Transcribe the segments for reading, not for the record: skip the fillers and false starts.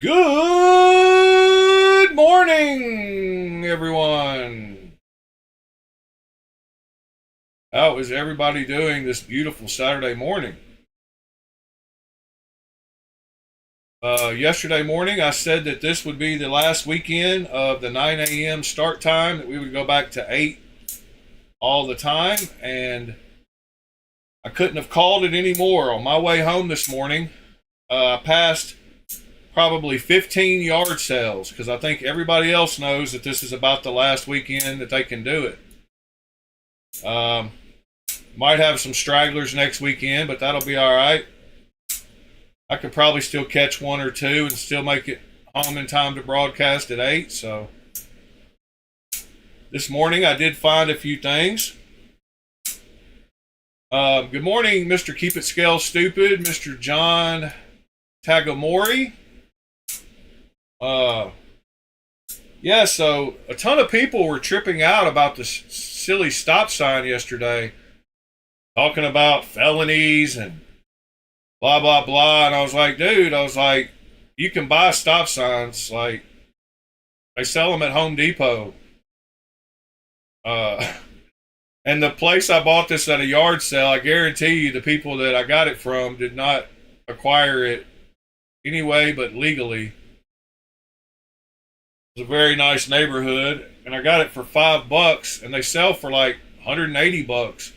Good morning, everyone. How is everybody doing this beautiful Saturday morning? Yesterday morning, I said that this would be the last weekend of the 9 a.m. start time, that we would go back to 8 all the time, and I couldn't have called it any more. On my way home this morning, I passed probably 15 yard sales because I think everybody else knows that this is about the last weekend that they can do it. Might have some stragglers next weekend, but that'll be all right. I could probably still catch one or two and still make it home in time to broadcast at 8. So this morning I did find a few things. Good morning, Mr. Keep It Scale Stupid, Mr. John Tagamori. Yeah, so a ton of people were tripping out about the silly stop sign yesterday, talking about felonies and blah, blah, blah. And I was like, dude, you can buy stop signs. Like, they sell them at Home Depot. And the place I bought this at a yard sale, I guarantee you the people that I got it from did not acquire it anyway, but legally. It's a very nice neighborhood, and I got it for $5, and they sell for like $180,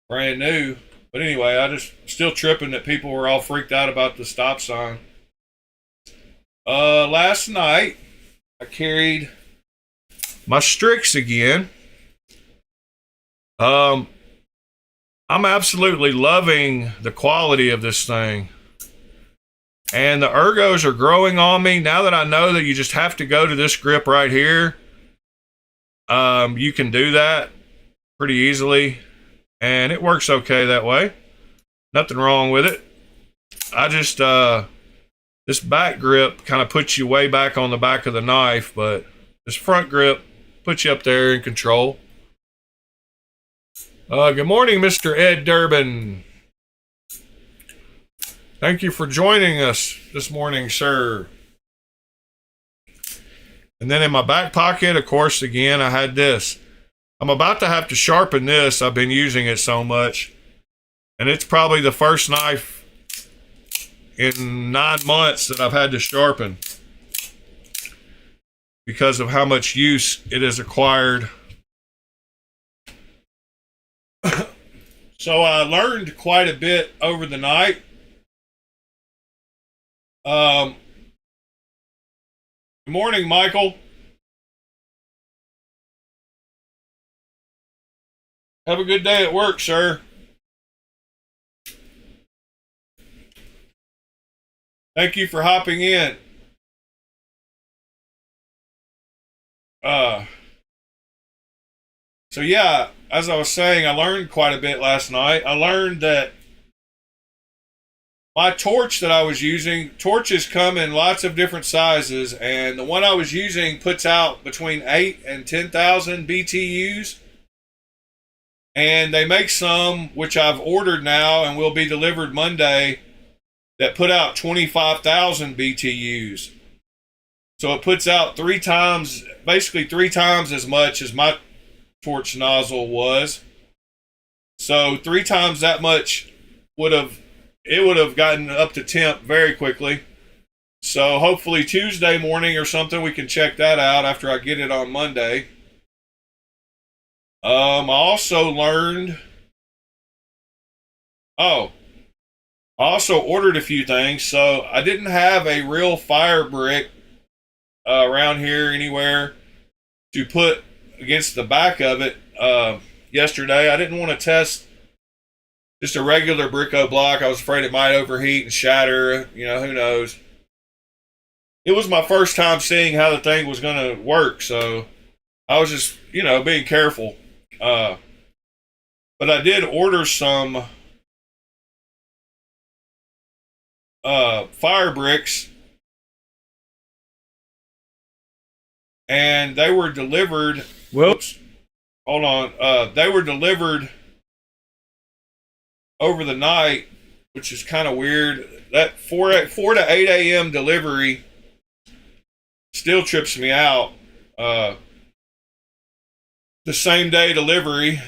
brand new. But anyway, I just still tripping that people were all freaked out about the stop sign. Last night I carried my Strix again. I'm absolutely loving the quality of this thing. And the ergos are growing on me now that I know that you just have to go to this grip right here. You can do that pretty easily, and it works okay that way. Nothing wrong with it. I just, this back grip kind of puts you way back on the back of the knife, but this front grip puts you up there in control. Good morning, Mr. Ed Durbin. Thank you for joining us this morning, sir. And then in my back pocket, of course, again, I had this. I'm about to have to sharpen this. I've been using it so much. And it's probably the first knife in 9 months that I've had to sharpen because of how much use it has acquired. So I learned quite a bit over the night. Good morning, Michael. Have a good day at work, sir. Thank you for hopping in. So yeah, as I was saying, I learned quite a bit last night. I learned that my torch that I was using, torches come in lots of different sizes, and the one I was using puts out between 8 and 10,000 BTUs. And they make some, which I've ordered now and will be delivered Monday, that put out 25,000 BTUs. So it puts out basically three times as much as my torch nozzle was. So 3 times that much would have gotten up to temp very quickly. So hopefully Tuesday morning or something we can check that out after I get it on Monday. I also ordered a few things. So I didn't have a real fire brick around here anywhere to put against the back of it yesterday. I didn't want to test just a regular Bricko block. I was afraid it might overheat and shatter. You know, who knows? It was my first time seeing how the thing was going to work, so I was just, being careful. But I did order some fire bricks, and they were delivered. Whoops. Hold on. They were delivered over the night which is kind of weird. That 4 to 8 a.m. delivery still trips me out. The same day delivery.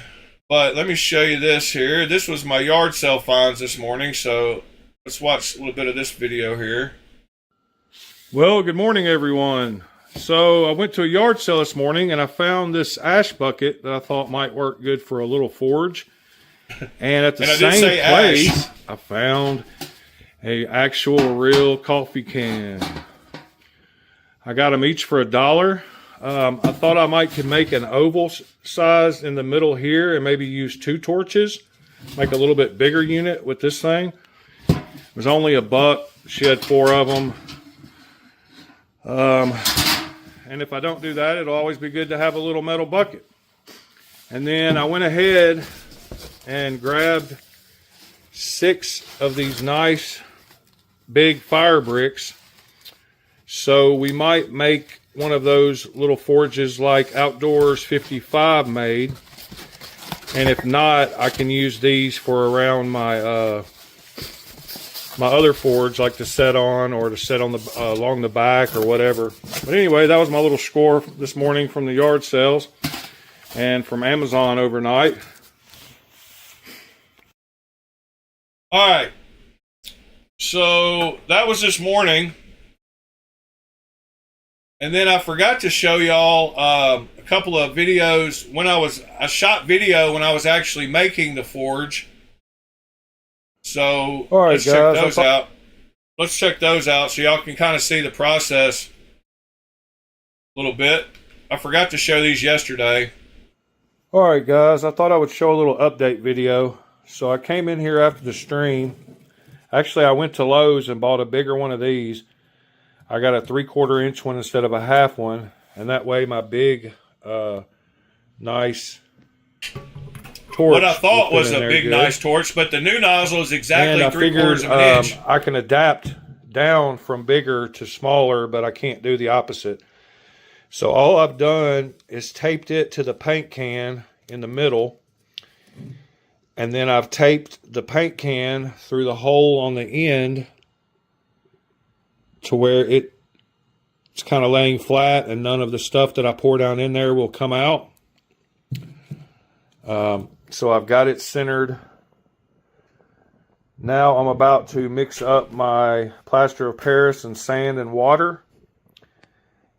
But let me show you this here. This was my yard sale finds this morning, so let's watch a little bit of this video here. Well, good morning, everyone. So I went to a yard sale this morning and I found this ash bucket that I thought might work good for a little forge. And at the same place, I found a actual real coffee can. I got them each for $1. I thought I could make an oval size in the middle here and maybe use 2 torches, make a little bit bigger unit with this thing. It was only $1. She had 4 of them. And if I don't do that, it'll always be good to have a little metal bucket. And then I went ahead and grabbed 6 of these nice big fire bricks. So we might make one of those little forges like Outdoors 55 made. And if not, I can use these for around my my other forge, like to set on or to set on the along the back or whatever. But anyway, that was my little score this morning from the yard sales and from Amazon overnight. All right, so that was this morning. And then I forgot to show y'all a couple of videos when I shot video when I was actually making the forge. So all right, let's check those out. Let's check those out so y'all can kind of see the process a little bit. I forgot to show these yesterday. All right, guys, I thought I would show a little update video. So I came in here after the stream. Actually, I went to Lowe's and bought a bigger one of these. I got a 3/4 inch one instead of a half one. And that way my big, nice torch. What I thought was a big, nice torch, but the new nozzle is exactly 3/4 of an inch. I can adapt down from bigger to smaller, but I can't do the opposite. So all I've done is taped it to the paint can in the middle. And then I've taped the paint can through the hole on the end to where it's kind of laying flat and none of the stuff that I pour down in there will come out. So I've got it centered. Now I'm about to mix up my plaster of Paris and sand and water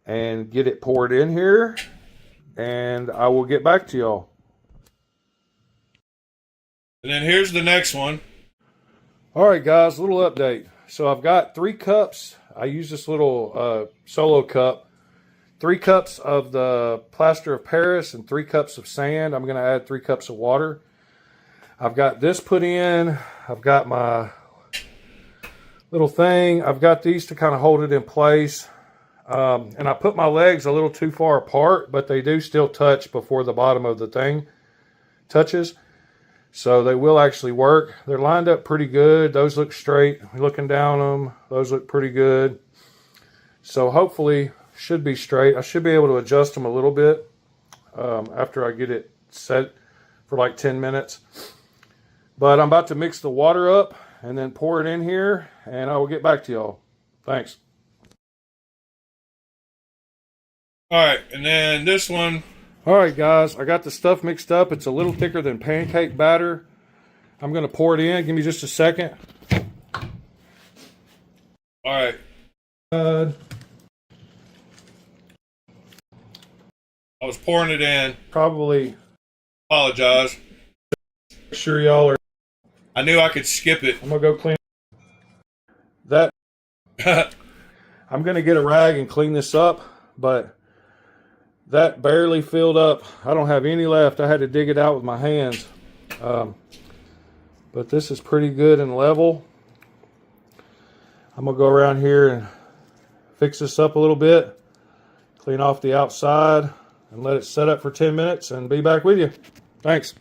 and get it poured in here, and I will get back to y'all. And then here's the next one. All right, guys, a little update. So I've got 3 cups. I use this little solo cup. 3 cups of the plaster of Paris and 3 cups of sand. I'm going to add 3 cups of water. I've got this put in. I've got my little thing. I've got these to kind of hold it in place. And I put my legs a little too far apart, but they do still touch before the bottom of the thing touches. So they will actually work. They're lined up pretty good. Those look straight. Looking down them, those look pretty good. So hopefully should be straight. I should be able to adjust them a little bit after I get it set for like 10 minutes. But I'm about to mix the water up and then pour it in here, and I will get back to y'all. Thanks. All right, and then this one. All right, guys, I got the stuff mixed up. It's a little thicker than pancake batter. I'm going to pour it in. Give me just a second. All right. I was pouring it in. Probably. Apologize. Make sure y'all are. I knew I could skip it. I'm going to go clean that. I'm going to get a rag and clean this up, but that barely filled up. I don't have any left. I had to dig it out with my hands. But this is pretty good and level. I'm going to go around here and fix this up a little bit. Clean off the outside and let it set up for 10 minutes and be back with you. Thanks.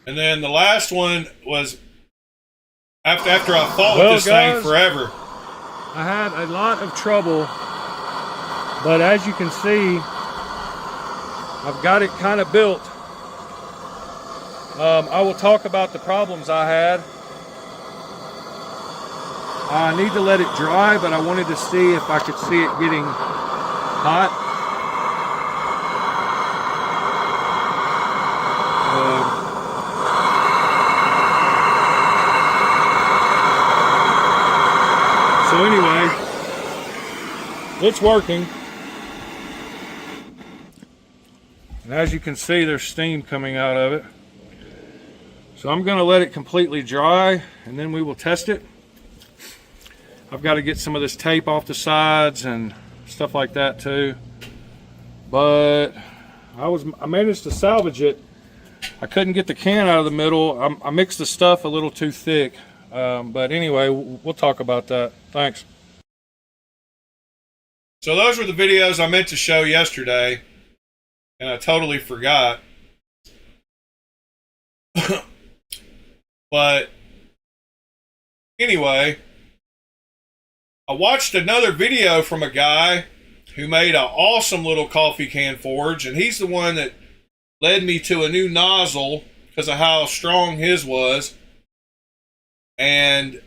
And then the last one was after I fought with this thing forever. I had a lot of trouble, but as you can see, I've got it kind of built. I will talk about the problems I had. I need to let it dry, but I wanted to see if I could see it getting hot. So anyway, it's working. And as you can see, there's steam coming out of it. So I'm going to let it completely dry and then we will test it. I've got to get some of this tape off the sides and stuff like that too. But I managed to salvage it. I couldn't get the can out of the middle. I mixed the stuff a little too thick. But anyway, we'll talk about that. Thanks. So those were the videos I meant to show yesterday, and I totally forgot. But anyway, I watched another video from a guy who made an awesome little coffee can forge, and he's the one that led me to a new nozzle because of how strong his was. And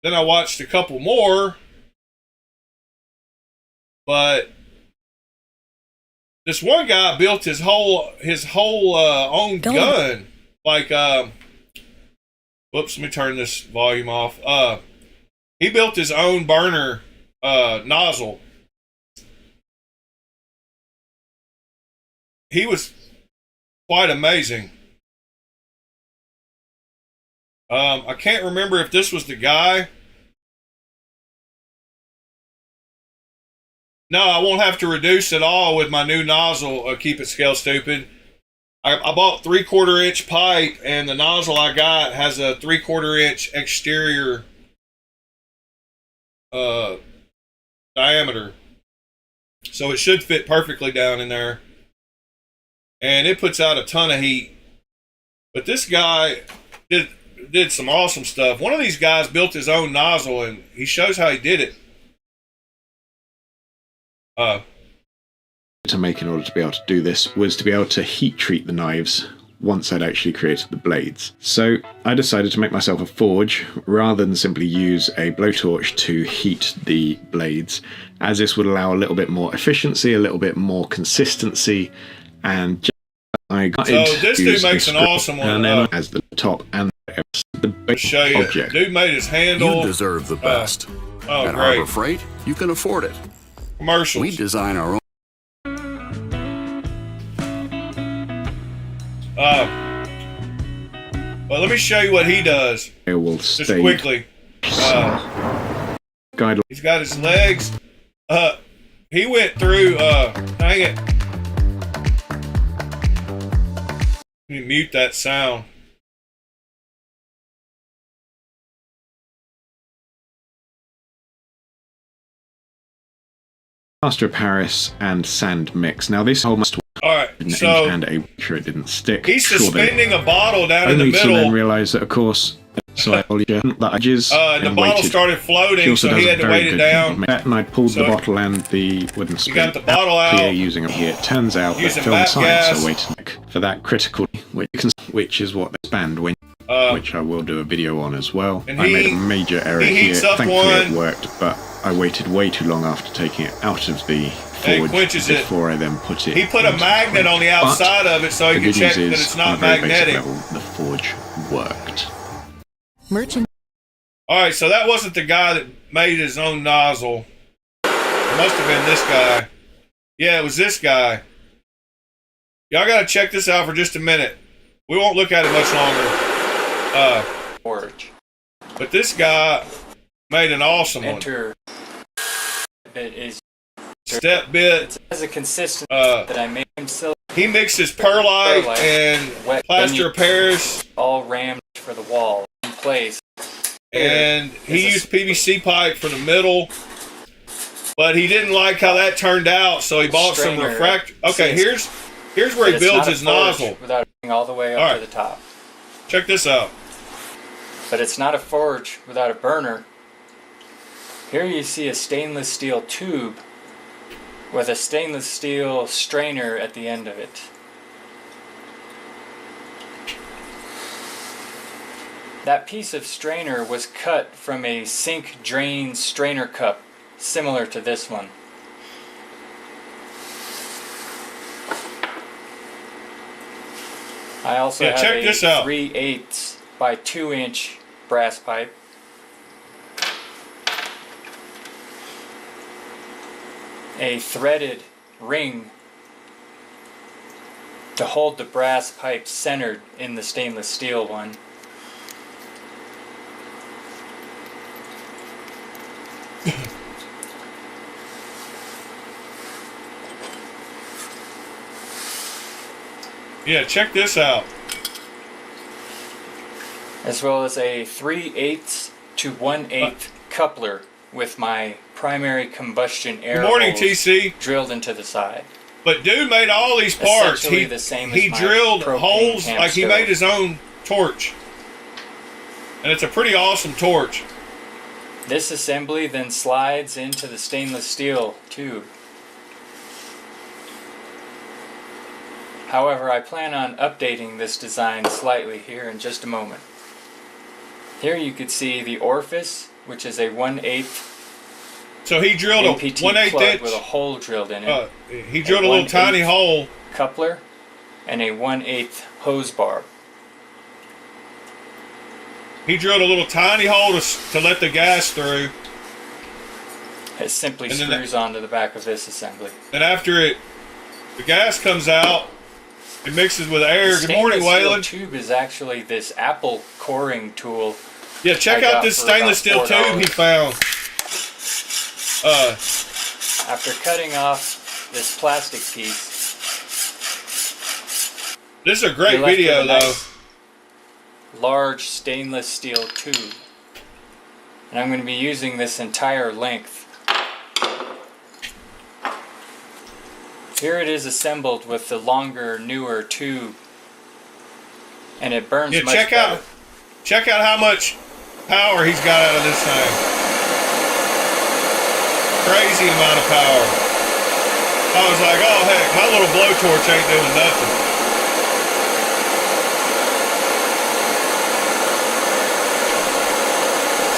then I watched a couple more, but this one guy built his whole own gun. Like, whoops, let me turn this volume off. He built his own burner nozzle. He was quite amazing. I can't remember if this was the guy. No, I won't have to reduce at all with my new nozzle. Keep it scale stupid. I bought 3/4 inch pipe, and the nozzle I got has a 3/4 inch exterior diameter, so it should fit perfectly down in there. And it puts out a ton of heat. But this guy did some awesome stuff. One of these guys built his own nozzle, and he shows how he did it. To make in order to be able to do this was to be able to heat treat the knives once I'd actually created the blades. So I decided to make myself a forge rather than simply use a blowtorch to heat the blades, as this would allow a little bit more efficiency, a little bit more consistency, and I got so this dude makes an awesome one. And then as the top and the base show you. Object. Dude made his handle. You deserve the best. At Harbor Freight, you can afford it. Commercials. We design our own. Well, let me show you what he does. It will just quickly. He's got his legs. He went through. Dang it. Let me mute that sound. Plaster of Paris and sand mix. Now this whole must. All right, so and a sure it didn't stick. He's suspending a bottle down in the middle. Only to then realise that, of course, the bottle started floating, so he had to weight it down. And I pulled the bottle and the wooden spoon. You got the bottle out. Using it here. It turns out that film science are waiting for that critical, which is what they spanned when. Which I will do a video on as well. I made a major error here. Thankfully it worked, but I waited way too long after taking it out of the forge before I then put it. He put a magnet on the outside of it so he can check that it's not magnetic. Level, the forge worked. Alright, so that wasn't the guy that made his own nozzle. It must have been this guy. Yeah, it was this guy. Y'all gotta check this out for just a minute. We won't look at it much longer. Forge. But this guy made an awesome one. Bit is step bit. It has a consistency that I made him silver. He mixes perlite and plaster of Paris, all rammed for the wall in place. And he used PVC pipe for the middle, but he didn't like how that turned out, so he bought some refractor. Okay, here's where he builds his nozzle without going all the way up to the top. Check this out. But it's not a forge without a burner. Here you see a stainless steel tube with a stainless steel strainer at the end of it. That piece of strainer was cut from a sink drain strainer cup, similar to this one. I also have check a this out. 3/8 by 2-inch brass pipe. A threaded ring to hold the brass pipe centered in the stainless steel one. Yeah, check this out. As well as a 3/8 to 1/8 coupler with my primary combustion air Good morning, holes TC. drilled into the side. But dude made all these parts. Essentially the same as he my drilled propane holes camp like he stove. made his own torch. And it's a pretty awesome torch. This assembly then slides into the stainless steel tube. However, I plan on updating this design slightly here in just a moment. Here you could see the orifice, which is a 1/8 So he drilled NPT a 1/8 plug inch. with a hole drilled in it, He drilled a little 1/8 tiny hole. coupler, and a 1/8 hose barb. He drilled a little tiny hole to let the gas through. It simply And then screws onto the back of this assembly. And after the gas comes out, it mixes with air. The Good morning, stainless steel Waylon. tube is actually this Apple coring tool. Yeah, check I out got this for stainless steel about $4. tube he found. After cutting off this plastic piece, This is a great you're left video, with a though. nice large stainless steel tube. And I'm going to be using this entire length. Here it is assembled with the longer, newer tube. And it burns Yeah, much check better. out how much power he's got out of this thing. Crazy amount of power. I was like, oh heck, my little blowtorch ain't doing nothing.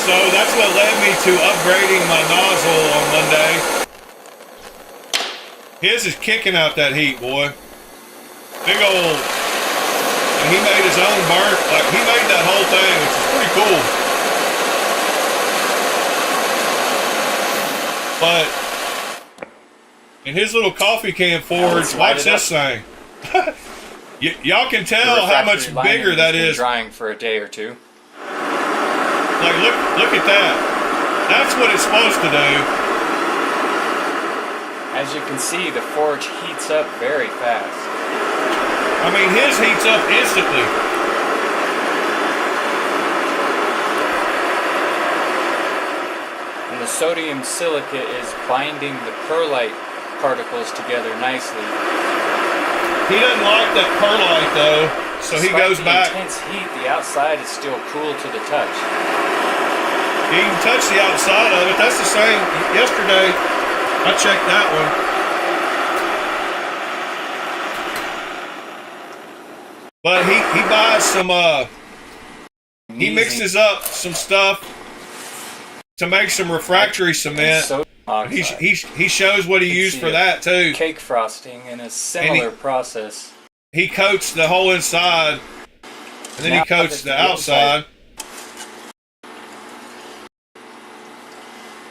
So that's what led me to upgrading my nozzle on Monday. His is kicking out that heat, boy. Big old. And he made his own burn. Like, he made that whole thing, which is pretty cool. But in his little coffee can forge, let's light watch it this thing. Y'all can tell how much refractory lining bigger that has been is. drying for a day or two. Like, look at that. That's what it's supposed to do. As you can see, the forge heats up very fast. I mean, his heats up instantly. And the sodium silicate is binding the perlite particles together nicely. He doesn't like that perlite, though, so he Despite goes the back. intense heat, the outside is still cool to the touch. You can touch the outside of it. That's the same. Yesterday, I checked that one. But he buys some, he Amazing. mixes up some stuff to make some refractory cement. Sodium oxide. He shows what he You can used see for it. that, too. Cake frosting in a similar process. He coats the whole inside, and then he Now coats that the outside.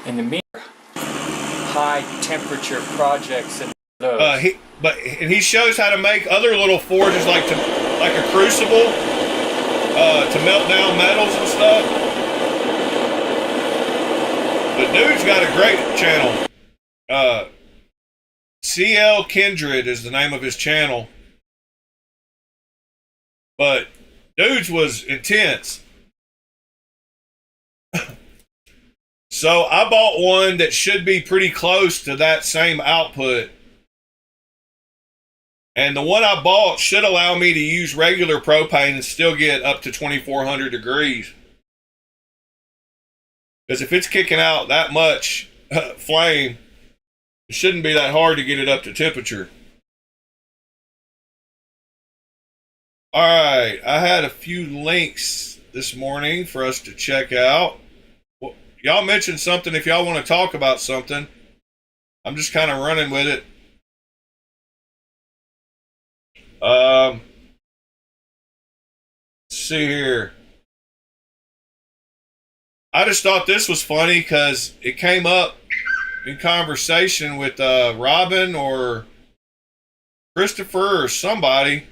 In the mere high temperature projects and those. He shows how to make other little forges like a crucible to melt down metals and stuff. But dude's got a great channel. CL Kindred is the name of his channel. But dude's was intense. So I bought one that should be pretty close to that same output. And the one I bought should allow me to use regular propane and still get up to 2,400 degrees. Because if it's kicking out that much flame, it shouldn't be that hard to get it up to temperature. All right, I had a few links this morning for us to check out. Well, y'all mentioned something if y'all want to talk about something. I'm just kind of running with it. Let's see here. I just thought this was funny because it came up in conversation with Robin or Christopher or somebody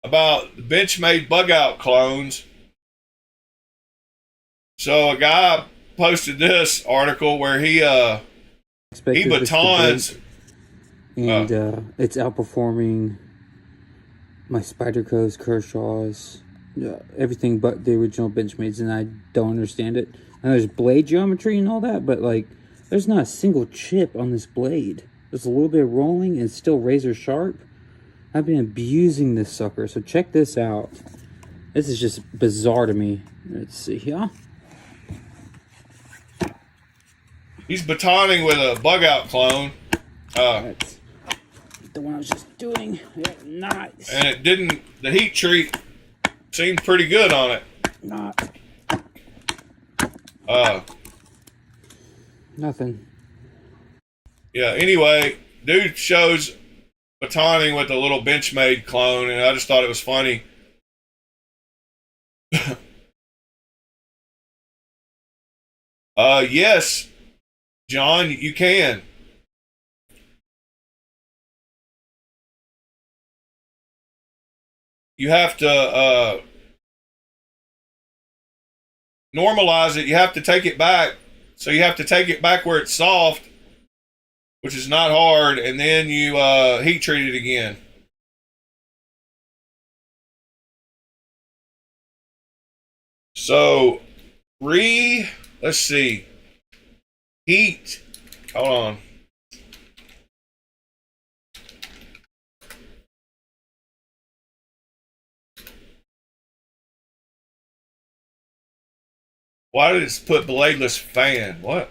about the Benchmade bug out clones. So a guy posted this article where he batons, and it's outperforming my Spyderco's, Kershaw's, everything but the original Benchmades, and I don't understand it. And there's blade geometry and all that, but like, there's not a single chip on this blade. There's a little bit of rolling and it's still razor sharp. I've been abusing this sucker, so check this out. This is just bizarre to me. Let's see here. He's batoning with a bug out clone. That's the one I was just doing. Yeah, nice. And it didn't, the heat treat seemed pretty good on it. Not. Nothing. Yeah, anyway, dude shows batoning with a little Benchmade clone, and I just thought it was funny. Yes, John, you can. You have to normalize it. You have to take it back. So you have to take it back where it's soft, which is not hard, and then you heat treat it again. So let's see. Heat. Hold on. Why did it put bladeless fan? What?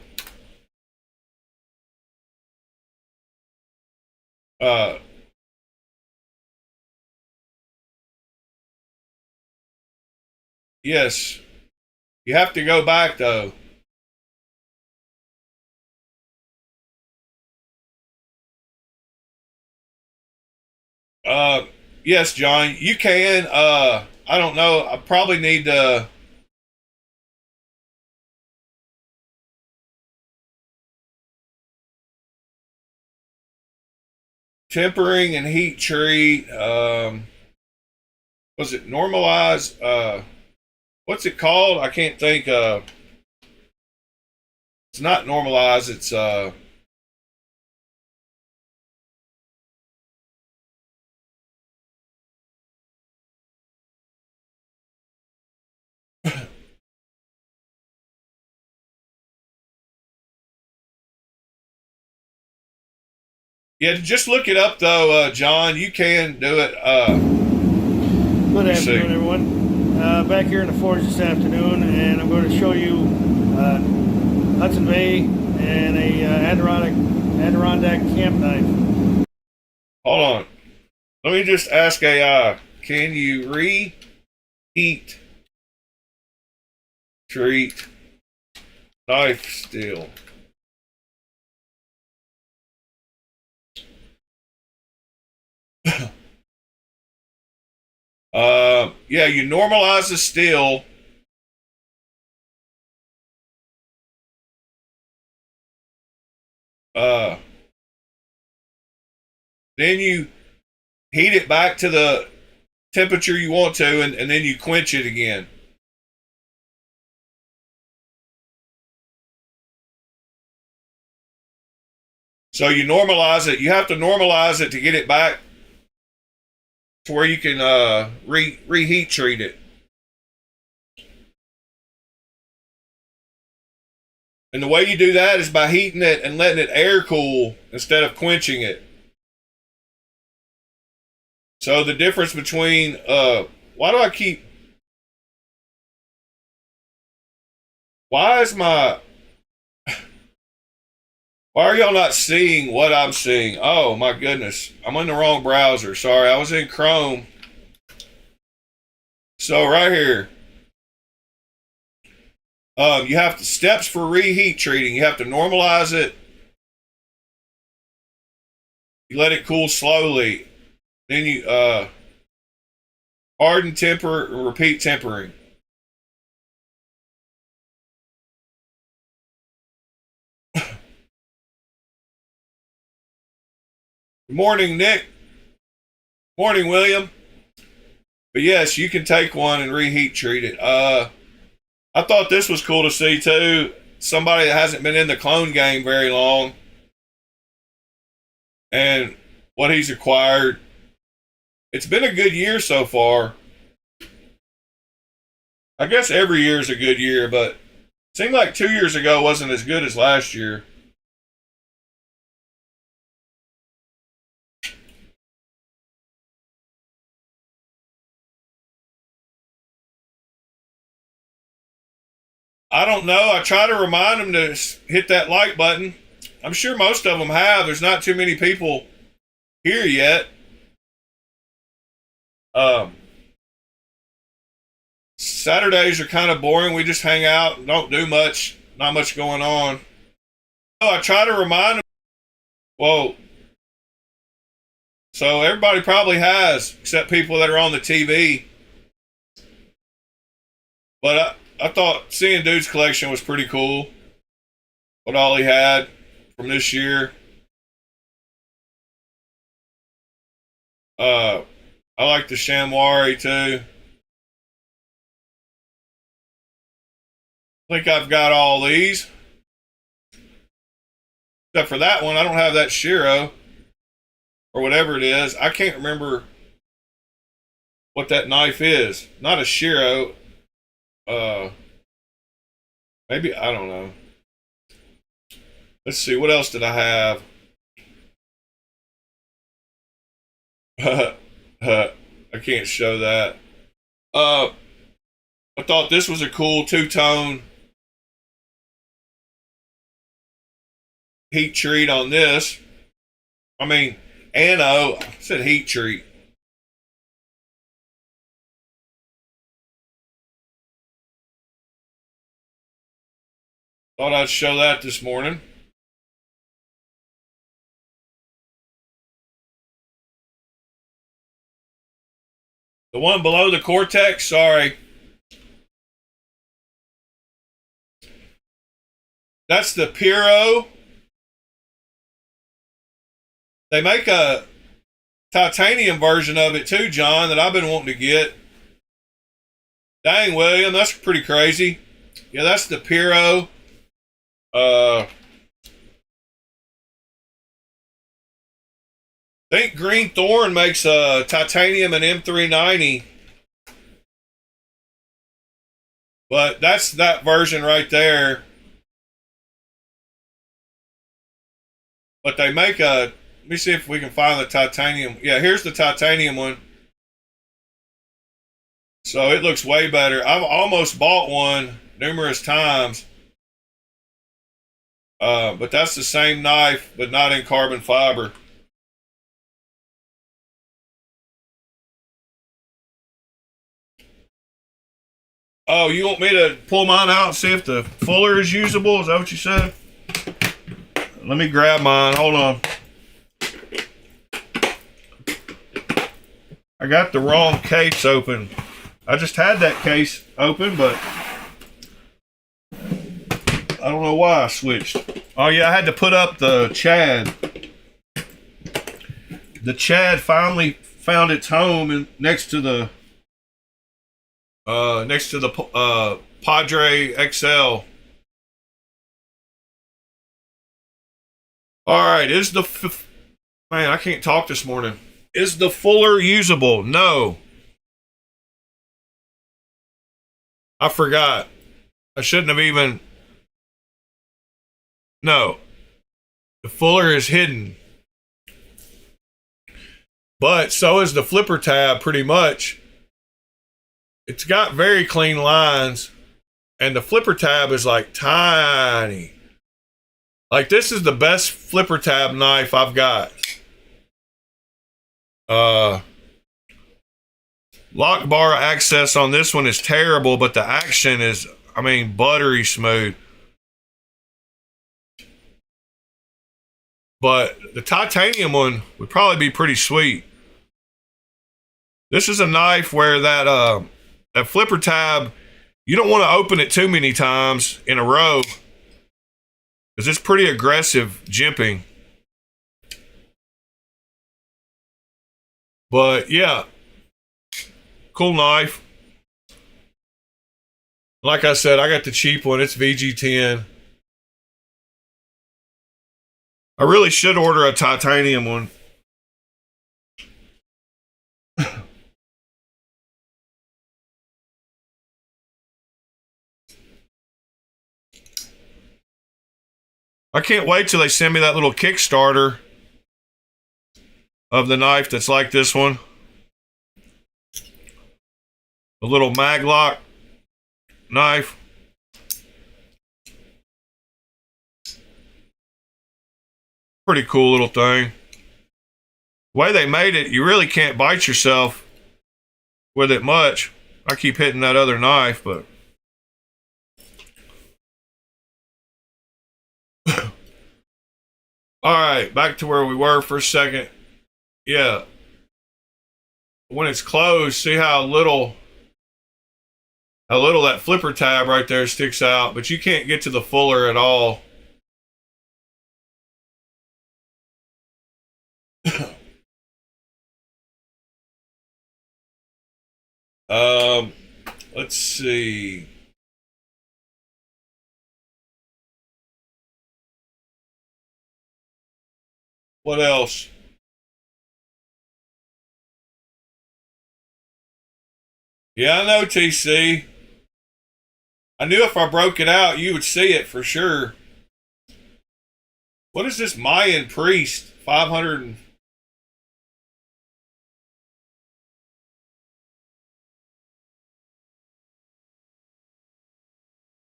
Yes. You have to go back though. Yes, John, you can. I don't know. I probably need to. Tempering and heat treat. Was it normalized? What's it called? I can't think. It's not normalized. It's yeah, just look it up though, John. You can do it. Good afternoon, everyone. Back here in the forge this afternoon, and I'm going to show you Hudson Bay and a Adirondack camp knife. Hold on. Let me just ask AI. Can you reheat treat knife steel? Yeah, you normalize the steel. Then you heat it back to the temperature you want to, and then you quench it again. So you normalize it. You have to normalize it to get it back to where you can reheat treat it. And the way you do that is by heating it and letting it air cool instead of quenching it. So the difference between why are y'all not seeing what I'm seeing? Oh my goodness. I'm in the wrong browser. Sorry, I was in Chrome. So right here, you have the steps for reheat treating. You have to normalize it. You let it cool slowly. Then you harden, temper, and repeat tempering. Good morning, Nick. Morning, William. But yes, you can take one and reheat treat it. I thought this was cool to see too. Somebody that hasn't been in the clone game very long, and what he's acquired. It's been a good year so far. I guess every year is a good year, but it seemed like 2 years ago wasn't as good as last year. I don't know. I try to remind them to hit that like button. I'm sure most of them have. There's not too many people here yet. Saturdays are kind of boring. We just hang out, don't do much, not much going on. Oh, I try to remind them. Whoa. So everybody probably has, except people that are on the TV. But I thought seeing Dude's collection was pretty cool. What all he had from this year. I like the Shamwari too. I think I've got all these. Except for that one, I don't have that Shiro. Or whatever it is. I can't remember what that knife is. Not a Shiro. Maybe, I don't know. Let's see, what else did I have? I can't show that. I thought this was a cool two-tone heat treat on this. I mean, I said heat treat. Thought I'd show that this morning. The one below the Cortex, sorry. That's the Piro. They make a titanium version of it too, John, that I've been wanting to get. Dang, William, that's pretty crazy. Yeah, that's the Piro. I think Green Thorn makes a titanium and M390. But that's that version right there. But they make a... Let me see if we can find the titanium. Yeah, here's the titanium one. So it looks way better. I've almost bought one numerous times. But that's the same knife, but not in carbon fiber. Oh, you want me to pull mine out and see if the fuller is usable? Is that what you said? Let me grab mine. Hold on. I got the wrong case open. I just had that case open, but I don't know why I switched. Oh yeah, I had to put up the Chad. The Chad finally found its home next to the Padre XL. All right, man, I can't talk this morning. Is the fuller usable? No. I forgot. I shouldn't have even... No. The fuller is hidden. But so is the flipper tab, pretty much. It's got very clean lines. And the flipper tab is like tiny. Like, this is the best flipper tab knife I've got. Let Lock bar access on this one is terrible, but the action is, I mean, buttery smooth. But the titanium one would probably be pretty sweet. This is a knife where that flipper tab, you don't want to open it too many times in a row because it's pretty aggressive jimping. But yeah, cool knife. Like I said, I got the cheap one. It's VG10. I really should order a titanium one. I can't wait till they send me that little Kickstarter of the knife that's like this one. A little maglock knife. Pretty cool little thing. The way they made it, you really can't bite yourself with it much. I keep hitting that other knife, but all right, back to where we were for a second. Yeah. When it's closed, see how little that flipper tab right there sticks out, but you can't get to the fuller at all. Let's see. What else? Yeah, I know, TC. I knew if I broke it out, you would see it for sure. What is this Mayan priest? 500.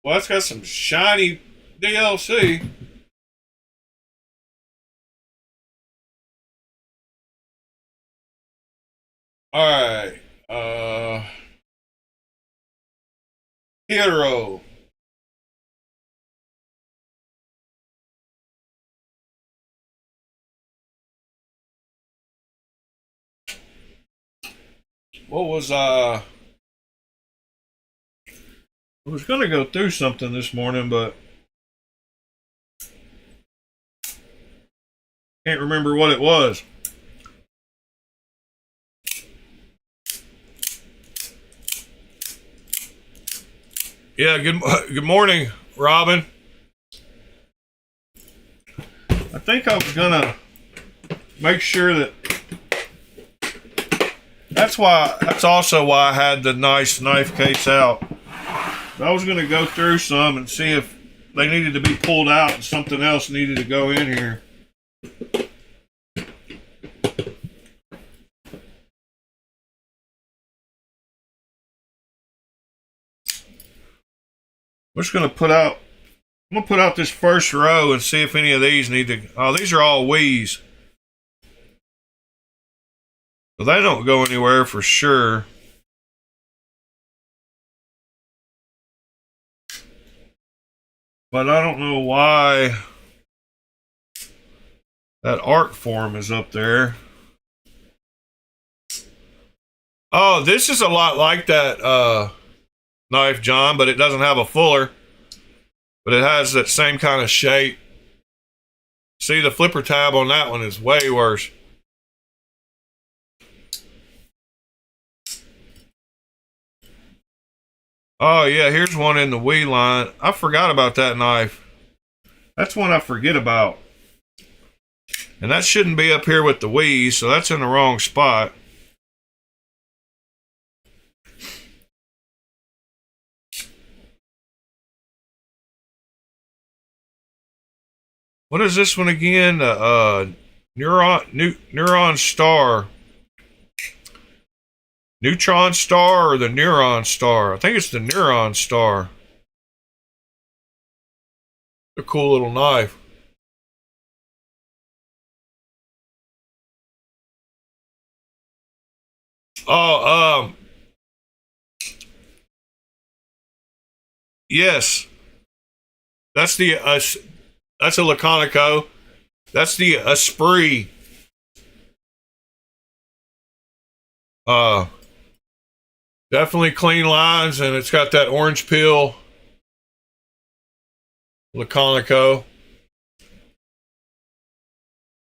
Well, that's got some shiny DLC. All right. Hero. What was I was gonna go through something this morning, but can't remember what it was. Yeah, good morning, Robin. I think I was gonna make sure that that's also why I had the nice knife case out. I was gonna go through some and see if they needed to be pulled out and something else needed to go in here. We're just gonna put out. I'm gonna put out this first row and see if any of these need to. Oh, these are all Wii's, so they don't go anywhere for sure. But I don't know why that art form is up there. Oh, this is a lot like that knife, John, but it doesn't have a fuller. But it has that same kind of shape. See, the flipper tab on that one is way worse. Oh, yeah, here's one in the Wii line. I forgot about that knife. That's one I forget about. And that shouldn't be up here with the Wii, so that's in the wrong spot. What is this one again? Neuron Star. Neutron Star or the Neuron Star? I think it's the Neuron Star. A cool little knife. Oh, Yes, that's the that's a Laconico. That's the Esprit. Definitely clean lines, and it's got that orange peel Laconico.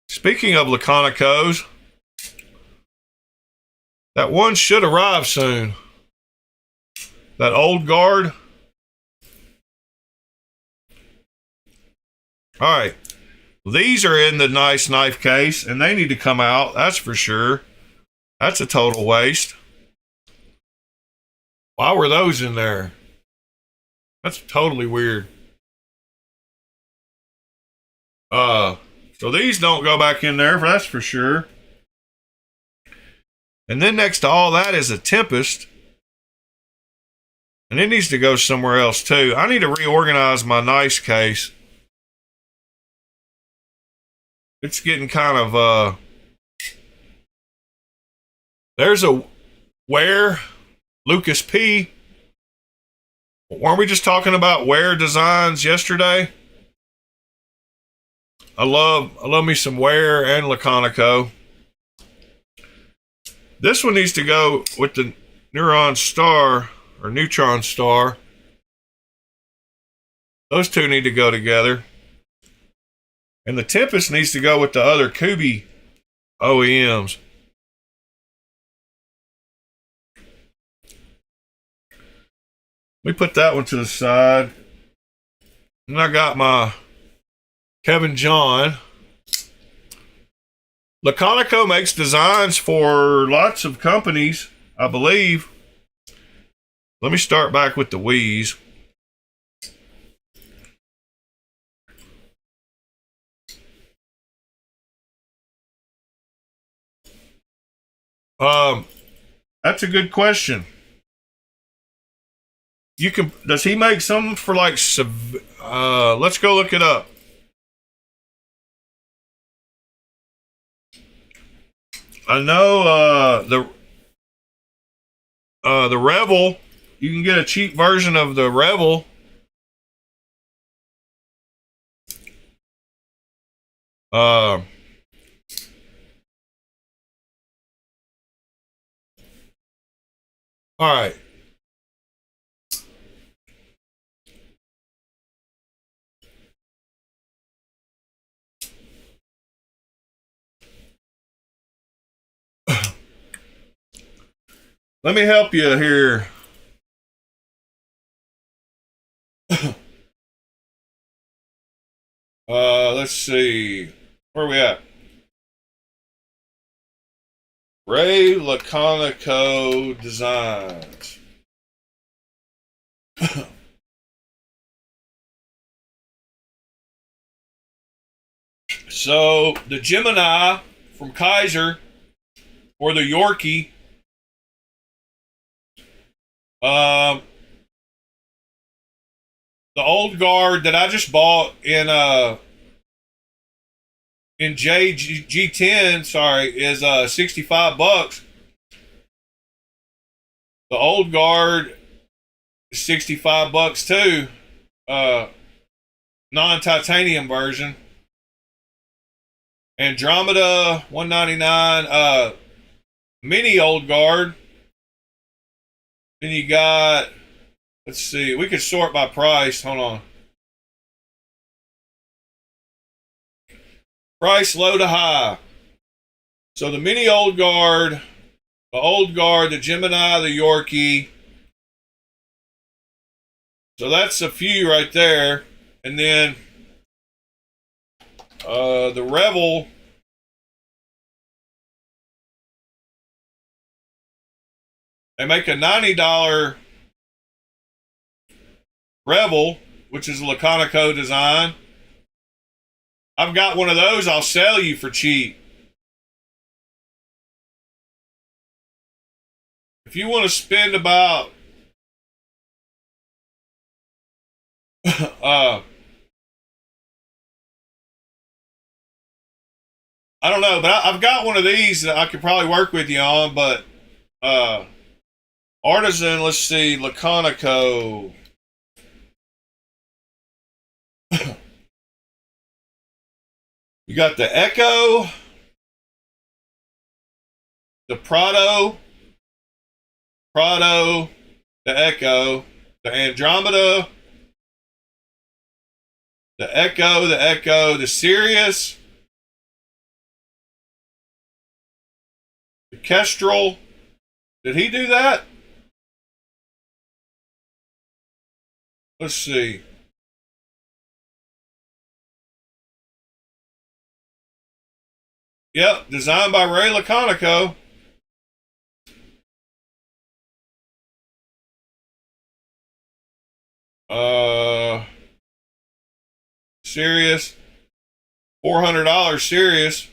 Speaking of Laconicos, that one should arrive soon. That old guard. All right. These are in the nice knife case, and they need to come out. That's for sure. That's a total waste. Why were those in there? That's totally weird. So these don't go back in there, that's for sure. And then next to all that is a Tempest. And it needs to go somewhere else too. I need to reorganize my nice case. It's getting kind of, there's a Ware Lucas P. Weren't we just talking about Ware designs yesterday? I love me some Ware and Laconico. This one needs to go with the Neutron Star. Those two need to go together. And the Tempest needs to go with the other Kubi OEMs. Let me put that one to the side. And I got my Kevin John. Laconico makes designs for lots of companies, I believe. Let me start back with the Wheeze. That's a good question. Does he make some for like, let's go look it up. I know the Revel, you can get a cheap version of the Revel. All right. Let me help you here. Let's see. Where are we at? Ray Laconico Designs. So the Gemini from Kaiser, or the Yorkie, the old guard that I just bought in JG10, is $65. The old guard is $65 too. Non-titanium version. Andromeda $199. Mini old guard. Then you got, let's see, we could sort by price. Hold on. Price low to high. So the mini old guard, the Gemini, the Yorkie. So that's a few right there. And then the Revel. They make a $90 Revel, which is a Laconico design. I've got one of those I'll sell you for cheap. If you want to spend about I don't know, but I've got one of these that I could probably work with you on, but Artisan, let's see, Laconico. You got the Echo, the Prado, the Echo, the Andromeda, the Echo, the Sirius, the Kestrel. Did he do that? Let's see. Yep, designed by Ray Laconico. Serious. $400 serious.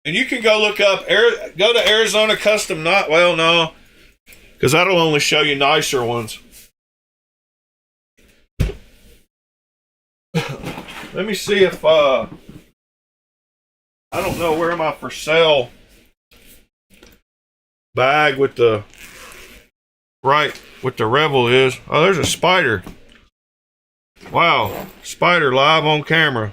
And you can go look up, go to Arizona Custom Knot. Well, no, because that'll only show you nicer ones. Let me see if, I don't know where my for sale bag with the, with the Rebel is. Oh, there's a spider. Wow, spider live on camera.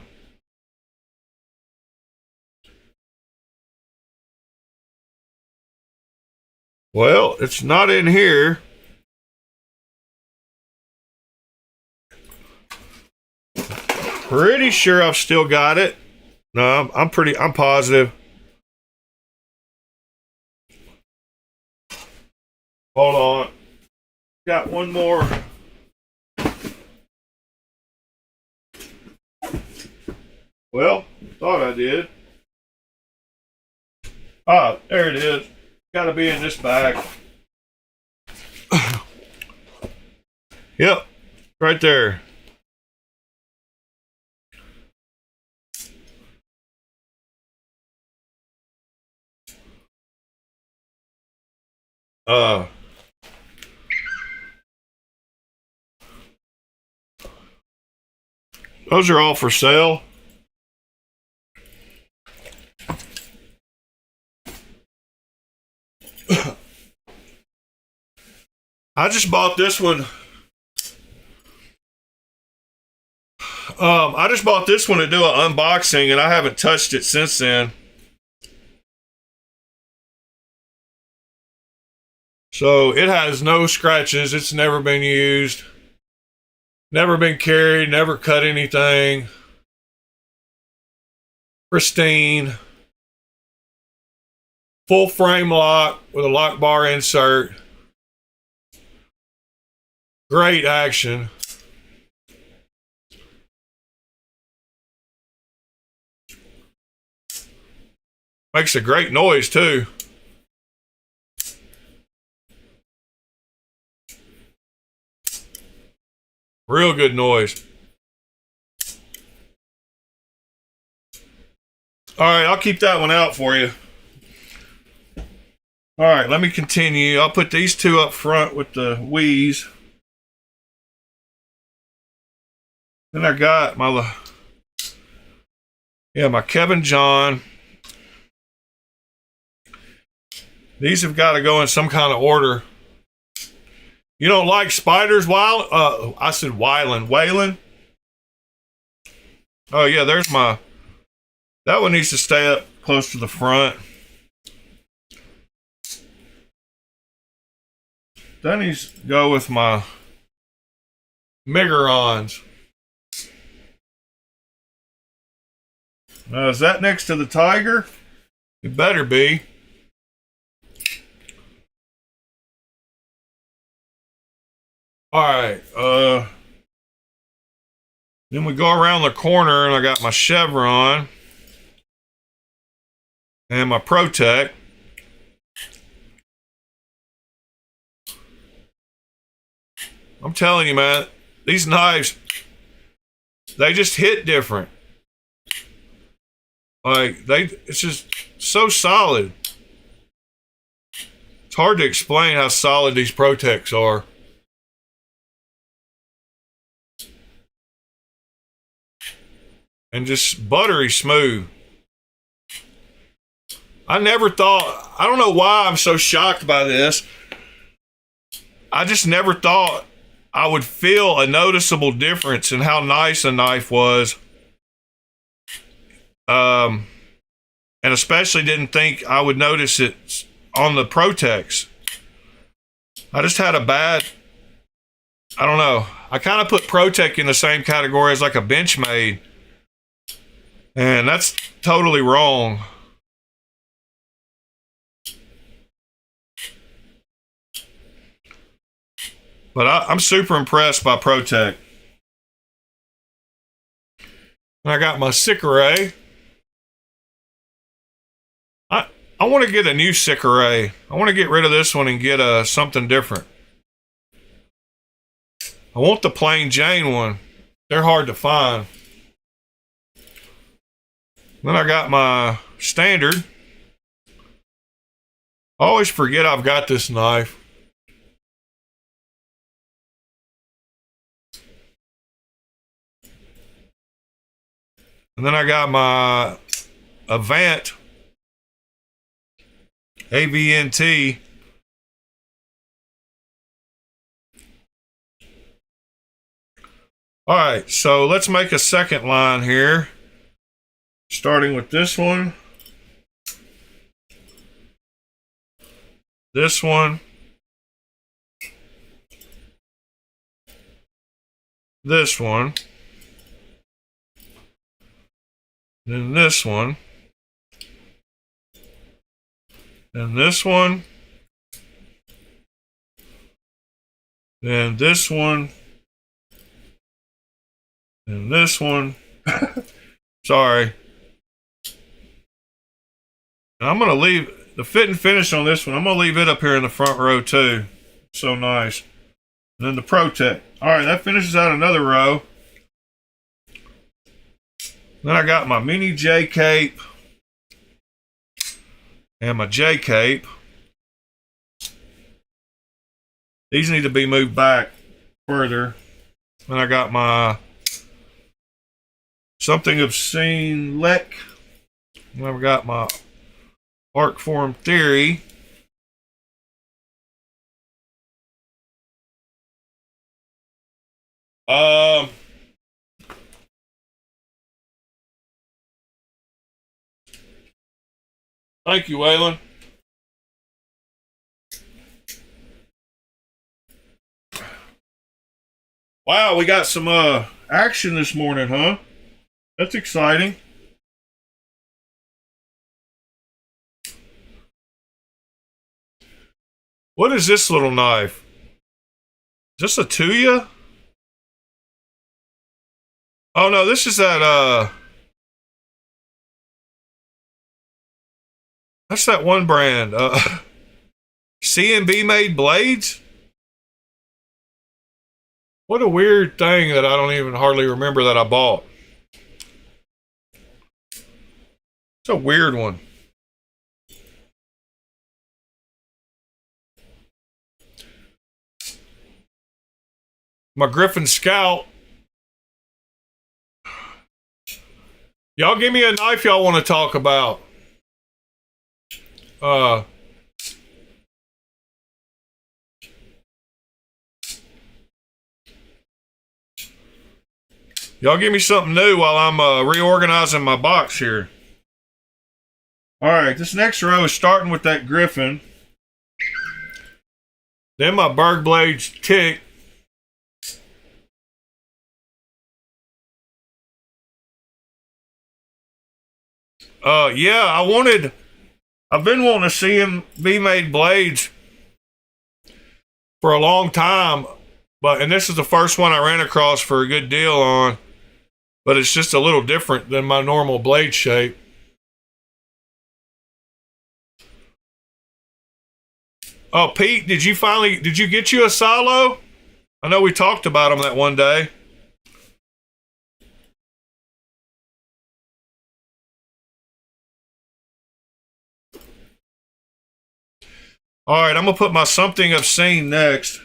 Well, it's not in here. Pretty sure I've still got it. No, I'm positive. Hold on. Got one more. Well, thought I did. Ah, there it is. Got to be in this bag. Yep, right there. Those are all for sale. I just bought this one. I just bought this one to do an unboxing, and I haven't touched it since then. So it has no scratches. It's never been used. Never been carried. Never cut anything. Pristine. Full frame lock with a lock bar insert. Great action. Makes a great noise too. Real good noise. All right, I'll keep that one out for you. All right, let me continue. I'll put these two up front with the Wii's. Then I got my Kevin John. These have got to go in some kind of order. You don't like spiders, I said Waylon. Oh yeah, there's my. That one needs to stay up close to the front. That needs to go with my Migarons. Now, is that next to the Tiger? It better be. Alright, then we go around the corner and I got my Chevron and my Protect. I'm telling you, man, these knives, they just hit different. Like, it's just so solid. It's hard to explain how solid these Protects are. And just buttery smooth. I never thought, I don't know why I'm so shocked by this. I just never thought I would feel a noticeable difference in how nice a knife was. And especially didn't think I would notice it on the Protex. I just had a bad, I don't know. I kind of put Protec in the same category as like a Benchmade. And that's totally wrong. But I'm super impressed by Protec. I got my Sicaray. I want to get a new Sicaray. I want to get rid of this one and get something different. I want the plain Jane one. They're hard to find. Then I got my standard. I always forget I've got this knife. And then I got my Avant AVNT. All right, so let's make a second line here. Starting with this one. This one. This one. Then this one. Then this one. Then this one. And this one. Sorry. And I'm going to leave the fit and finish on this one. I'm going to leave it up here in the front row too. So nice. And then the Protec. All right, that finishes out another row. Then I got my mini J cape and my J cape. These need to be moved back further. Then I got my Something Obscene Lek. Then I've got my Arc Form Theory. Thank you, Waylon. Wow, we got some action this morning, huh? That's exciting. What is this little knife? Is this a Tuya? Oh no, this is that that's that one brand. CMB made blades? What a weird thing that I don't even hardly remember that I bought. It's a weird one. My Griffin Scout. Y'all give me a knife y'all want to talk about. Y'all give me something new while I'm reorganizing my box here. Alright, this next row is starting with that Griffin. Then my Berg Blades Tick. Yeah, I've been wanting to see him be made blades for a long time, and this is the first one I ran across for a good deal on, but it's just a little different than my normal blade shape. Oh, Pete, did you get you a silo? I know we talked about them that one day. All right, I'm going to put my Something Obscene next.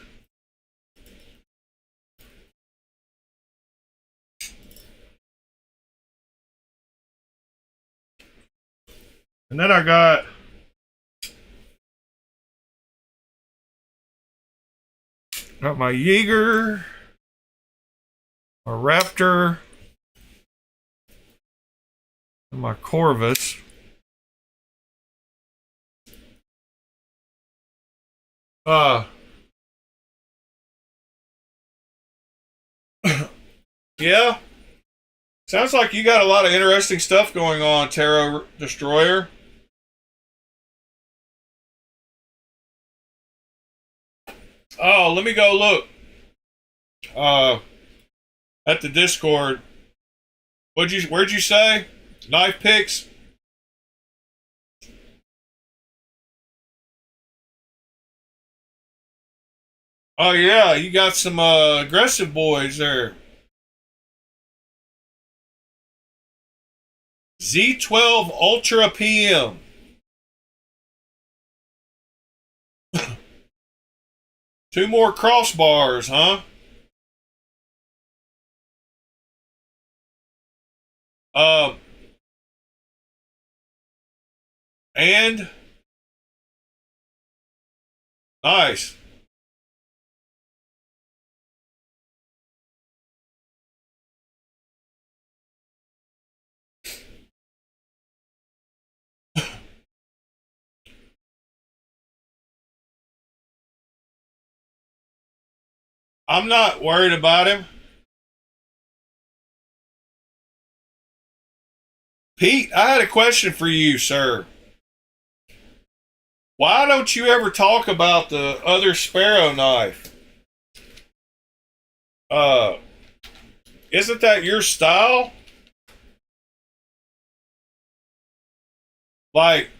And then I got Got my Jaeger, my Raptor, and my Corvus. Yeah. Sounds like you got a lot of interesting stuff going on, Terra Destroyer. Oh, let me go look. At the Discord. Where'd you say? Knife picks? Oh yeah, you got some aggressive boys there. Z12 Ultra PM. Two more crossbars, huh? And nice. I'm not worried about him. Pete, I had a question for you, sir. Why don't you ever talk about the other Sparrow knife? Isn't that your style? Like,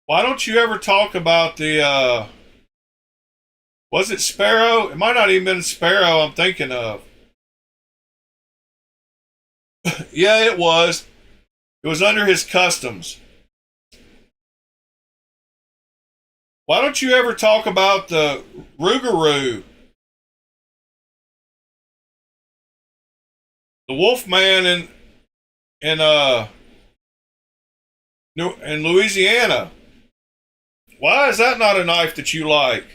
why don't you ever talk about the, was it Sparrow? It might not even been Sparrow I'm thinking of. Yeah, it was. It was under his customs. Why don't you ever talk about the Rougarou? The Wolfman in Louisiana. Why is that not a knife that you like?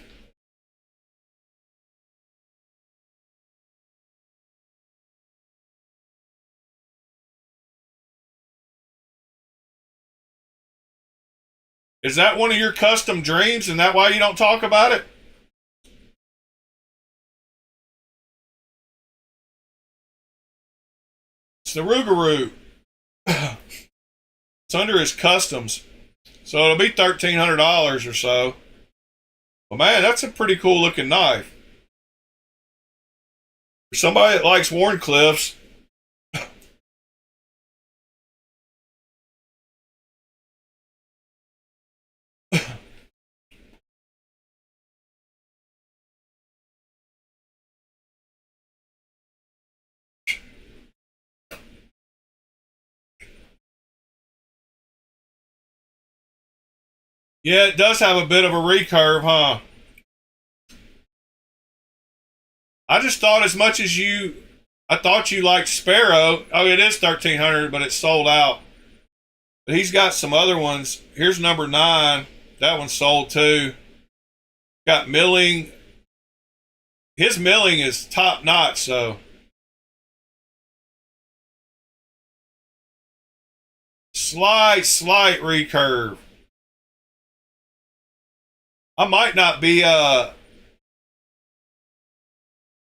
Is that one of your custom dreams, and that why you don't talk about it? It's the Rougarou. It's under his customs, so it'll be $1,300 or so. But man, that's a pretty cool looking knife. For somebody that likes Wharncliffes, yeah, it does have a bit of a recurve, huh? I just thought as much as you, I thought you liked Sparrow. Oh, it is 1,300, but it's sold out. But he's got some other ones. Here's number 9. That one's sold too. Got milling. His milling is top notch, so. Slight recurve. I might not be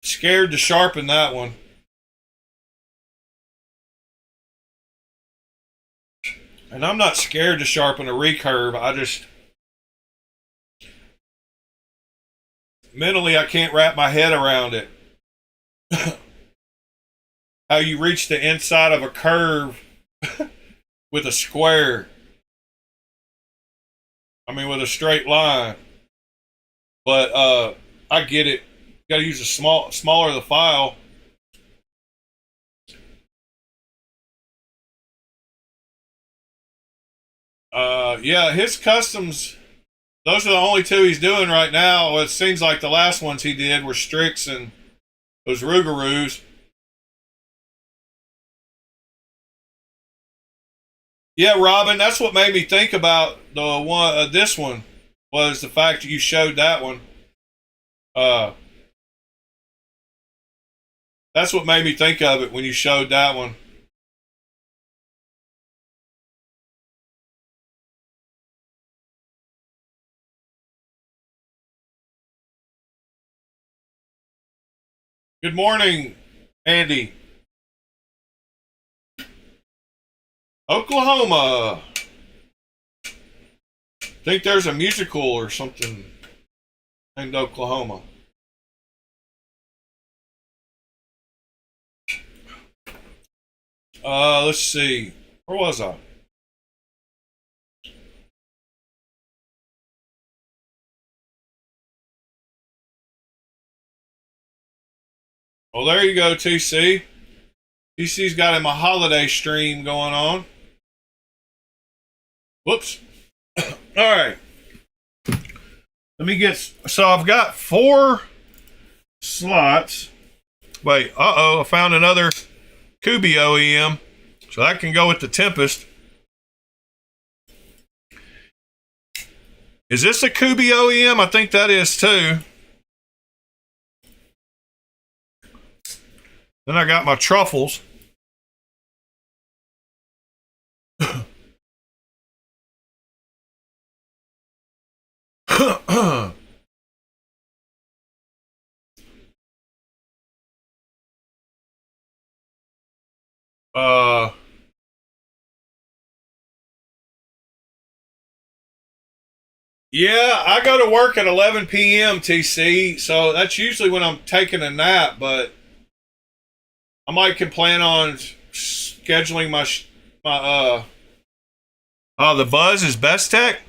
scared to sharpen that one. And I'm not scared to sharpen a recurve. I just mentally I can't wrap my head around it. How you reach the inside of a curve with a square. I mean with a straight line. But I get it. You gotta use a smaller the file. Yeah, his customs, those are the only two he's doing right now. Well, it seems like the last ones he did were Strix and those Rougarous. Yeah, Robin, that's what made me think about the one, this one. was the fact that you showed that one. That's what made me think of it when you showed that one. Good morning, Andy. Oklahoma. Think there's a musical or something named Oklahoma. Let's see. Where was I? Well, there you go, TC. TC's got him a holiday stream going on. Whoops. All right. Let me get... So I've got 4 slots. Wait, uh-oh. I found another Kubi OEM. So that can go with the Tempest. Is this a Kubi OEM? I think that is too. Then I got my truffles. Yeah, I go to work at 11 p.m. TC, so that's usually when I'm taking a nap, but I might can plan on scheduling the Buzz is Best Tech.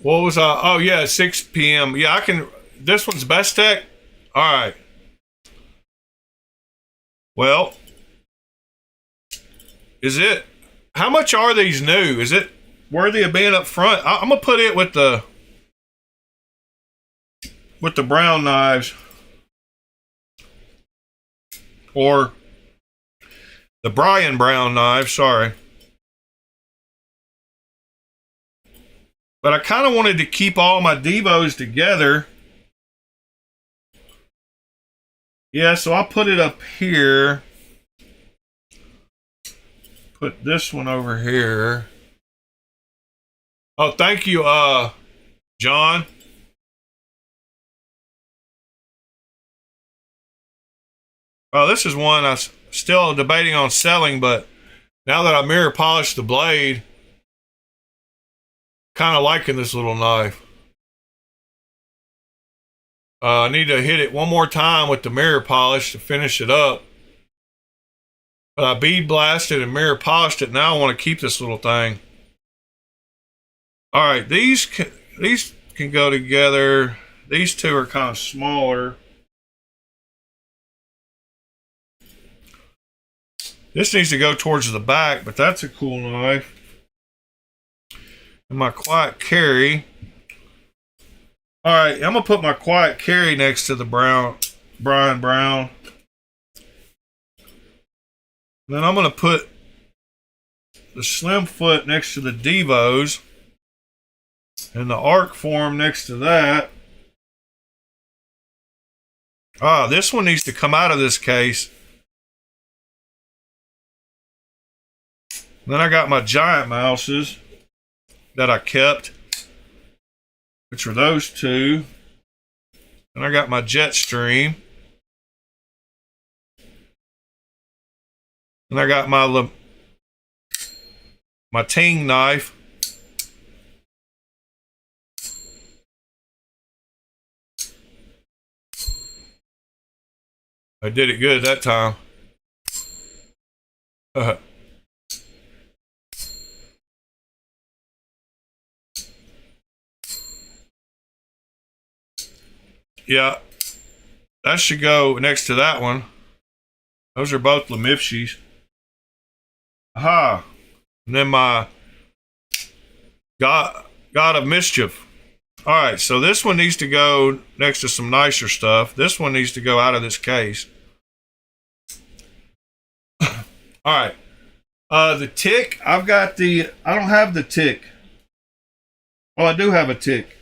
What was oh yeah, 6 p.m. Yeah, I can. This one's Best Tech. All right. Well, is it? How much are these new? Is it worthy of being up front? I'm gonna put it with the brown knives, or the Brian Brown knives. Sorry. But I kind of wanted to keep all my Devos together. Yeah, so I'll put it up here. Put this one over here. Oh, thank you, John. Oh, this is one I'm still debating on selling, but now that I mirror polished the blade, kind of liking this little knife. I need to hit it one more time with the mirror polish to finish it up. But I bead blasted and mirror polished it. Now I want to keep this little thing. All right, these can go together. These two are kind of smaller. This needs to go towards the back, but that's a cool knife. And my quiet carry. All right, I'm gonna put my quiet carry next to the Brian Brown. Then I'm gonna put the Slim Foot next to the Devos, and the Arc Form next to that. Ah, this one needs to come out of this case. Then I got my Giant Mouses that I kept, which were those two. And I got my Jetstream. And I got my Ting knife. I did it good that time. Yeah, that should go next to that one. Those are both Lemifshis. Aha. And then my God of Mischief. All right, so this one needs to go next to some nicer stuff. This one needs to go out of this case. All right. The tick, I don't have the tick. Oh, I do have a tick.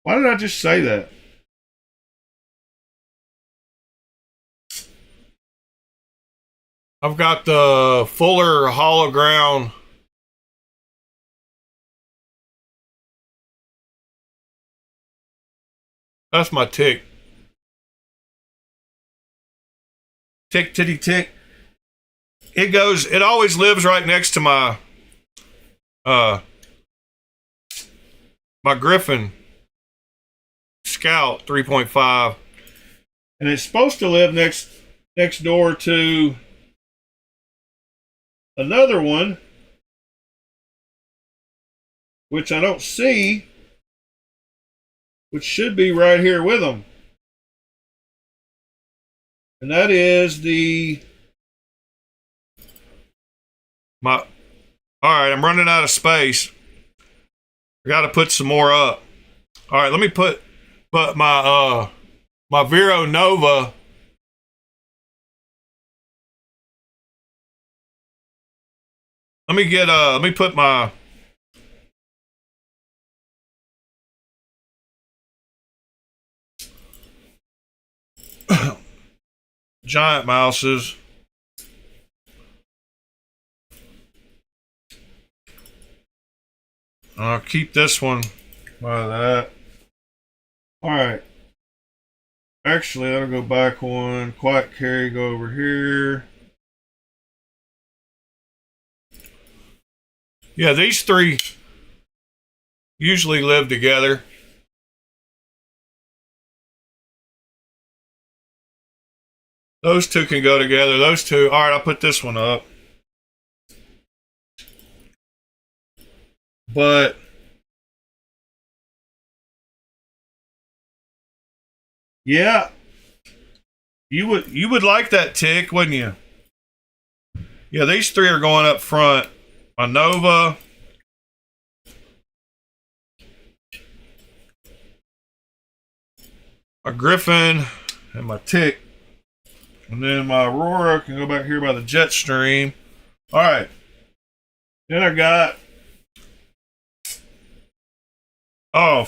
Why did I just say that? I've got the Fuller hollow ground. That's my tick. Tick, titty, tick. It always lives right next to my Griffin Scout 3.5. And it's supposed to live next door to another one, which I don't see, which should be right here with them. And that is all right, I'm running out of space. I got to put some more up. All right, let me put my Vero Nova. Let me put my giant mouses. I'll keep this one by that. All right. Actually, I'll go back one. Quiet carry, go over here. Yeah, these three usually live together. Those two can go together. Those two. All right, I'll put this one up. But yeah, you would like that tick, wouldn't you? Yeah, these three are going up front. My Nova, my Griffin, and my tick. And then my Aurora can go back here by the Jetstream. All right. Then I got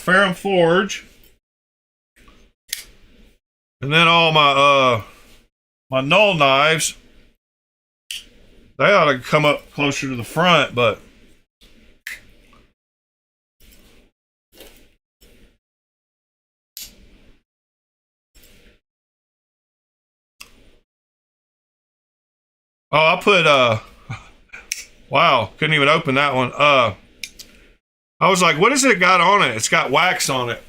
Ferrum Forge. And then all my Null knives. They ought to come up closer to the front, but I put wow, couldn't even open that one. I was like, what has it got on it? It's got wax on it.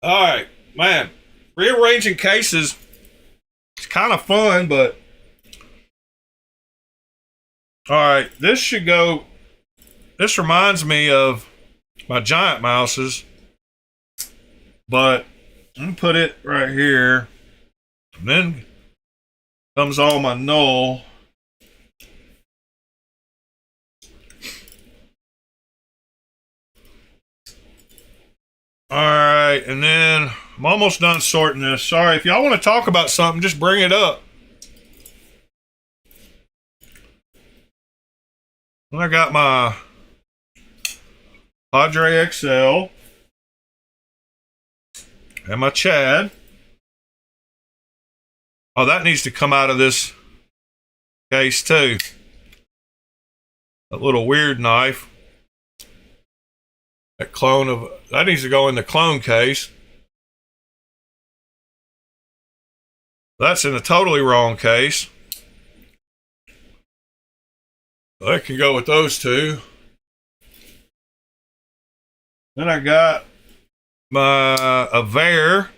All right, man. Rearranging cases, it's kind of fun, but all right, this should go. This reminds me of my giant mouses, but I'm gonna put it right here. And then comes all my Null. All right, and then I'm almost done sorting this. Sorry, if y'all want to talk about something, just bring it up. And I got my Padre XL and my Chad. Oh, that needs to come out of this case too. That little weird knife. That needs to go in the clone case. That's in the totally wrong case. That can go with those two. Then I got my Aver.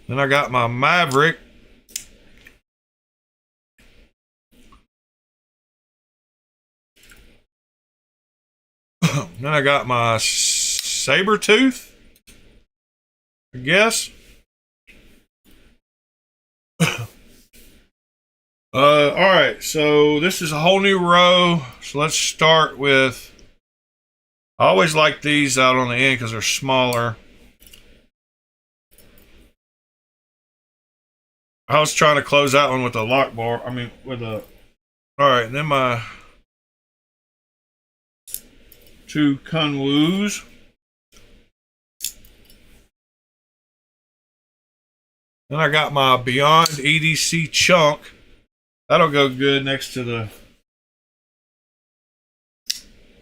Then I got my Maverick. Then I got my saber tooth, I guess. All right, so this is a whole new row. So let's start with, I always like these out on the end because they're smaller. I was trying to close that one with a lock bar. I mean, with a, all right, and then my 2 Kunwus. Then I got my Beyond EDC chunk. That'll go good next to the.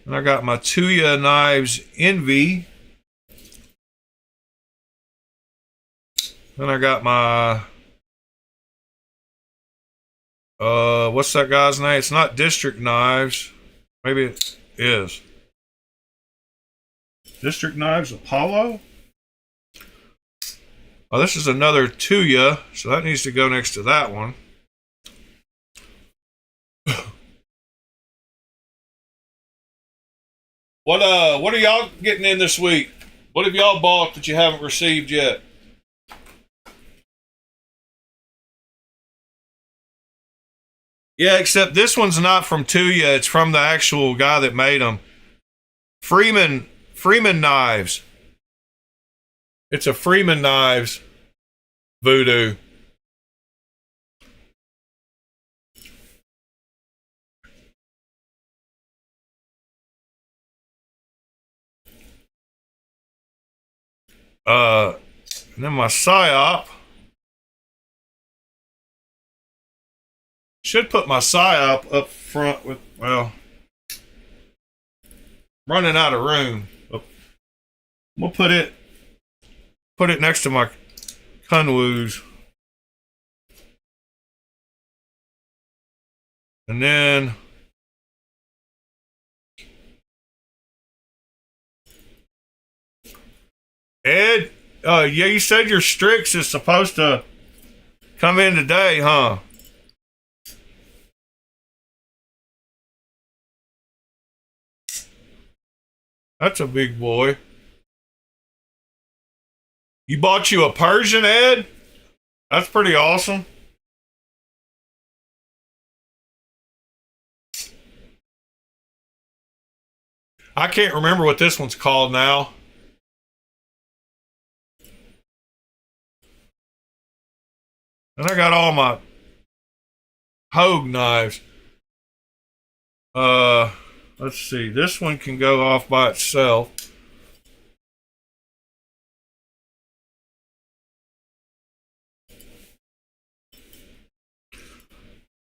And I got my Ketuo Knives Envy. Then I got my. What's that guy's name? It's not District Knives. Maybe it is. District Knives Apollo? Oh, this is another Ketuo, so that needs to go next to that one. What are y'all getting in this week? What have y'all bought that you haven't received yet? Yeah, except this one's not from Ketuo, it's from the actual guy that made them. Freeman Knives. It's a Freeman Knives voodoo. And then my PSYOP. Should put my PSYOP up front with, well, running out of room. We'll put it next to my Kunwus. And then Ed, yeah, you said your Strix is supposed to come in today, huh? That's a big boy. You bought you a Persian, Ed? That's pretty awesome. I can't remember what this one's called now. And I got all my Hogue knives. Let's see. This one can go off by itself.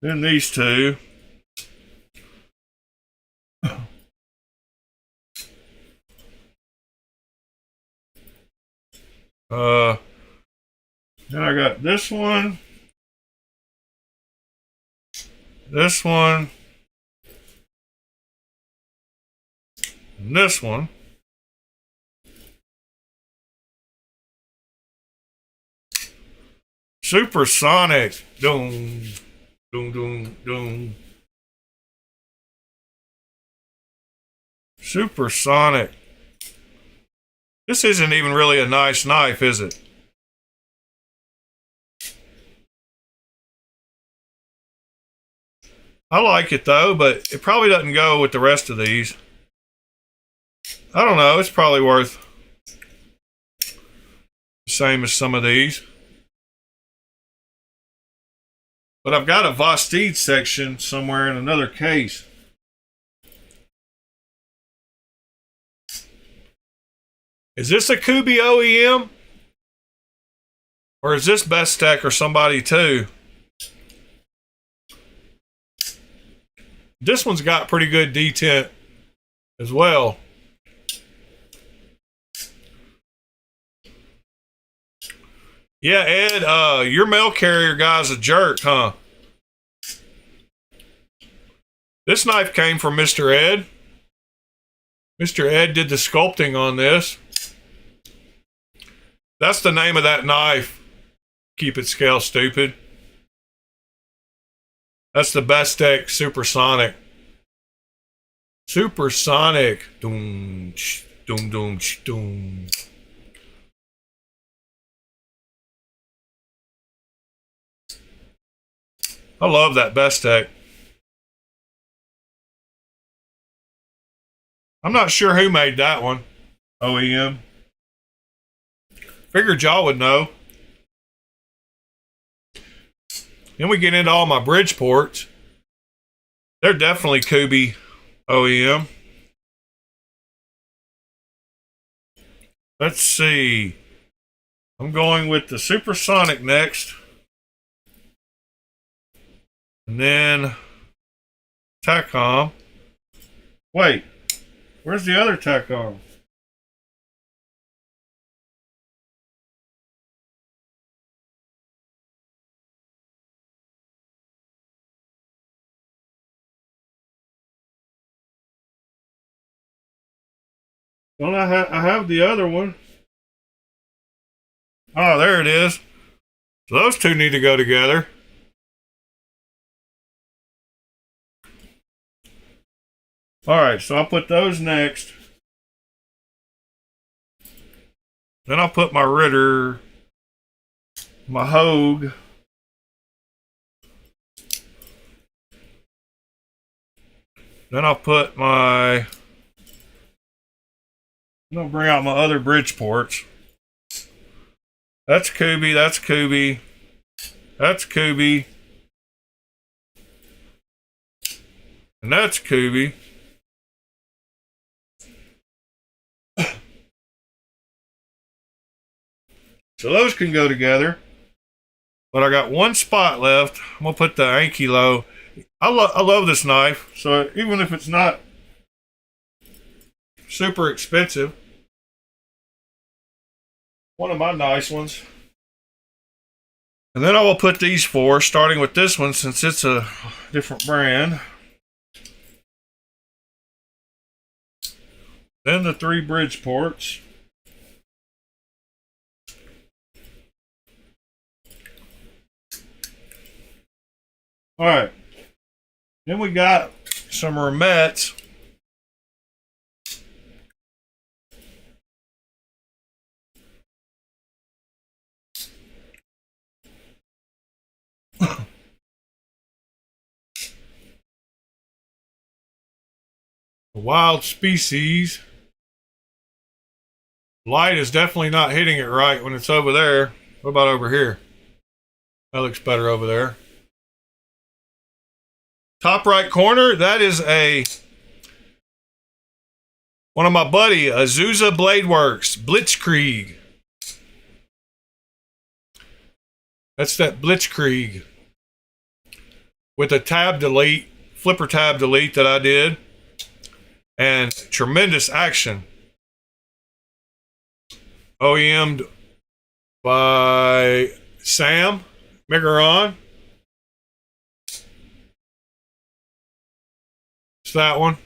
Then these two. Then I got this one. This one. And this one. Supersonic. Doom. Doom, doom, doom. Supersonic. This isn't even really a nice knife, is it? I like it though, but it probably doesn't go with the rest of these. I don't know, it's probably worth the same as some of these. But I've got a Vastid section somewhere in another case. Is this a Kubi OEM? Or is this Bestech or somebody too? This one's got pretty good detent as well. Yeah, Ed, your mail carrier guy's a jerk, huh? This knife came from Mr. Ed. Mr. Ed did the sculpting on this. That's the name of that knife. Keep it scale, stupid. That's the Bestech Supersonic. Supersonic. Doom, doom, doom. I love that Bestech. I'm not sure who made that one. OEM. Figured y'all would know. Then we get into all my Bridgeports. They're definitely Kubi OEM. Let's see. I'm going with the Supersonic next. And then TACOM. Wait, where's the other TACOM? Don't I have the other one? Oh, there it is. So those two need to go together. All right, so I'll put those next. Then I'll put my Ritter, my Hogue, then I'll put my, I'm gonna bring out my other Bridgeports. That's Kubi, that's Kubi, that's Kubi, and that's Kubi. So those can go together. But I got one spot left. I'm going to put the Ankilo. I love this knife. So even if it's not super expensive, one of my nice ones. And then I will put these four, starting with this one since it's a different brand. Then the three Bridgeports. All right, then we got some Remettes. Wild species. Light is definitely not hitting it right when it's over there. What about over here? That looks better over there. Top right corner, that is one of my buddy, Azusa Blade Works, Blitzkrieg. That's that Blitzkrieg with a tab delete, flipper tab delete that I did, and tremendous action. OEM'd by Sam Migaron. It's that one.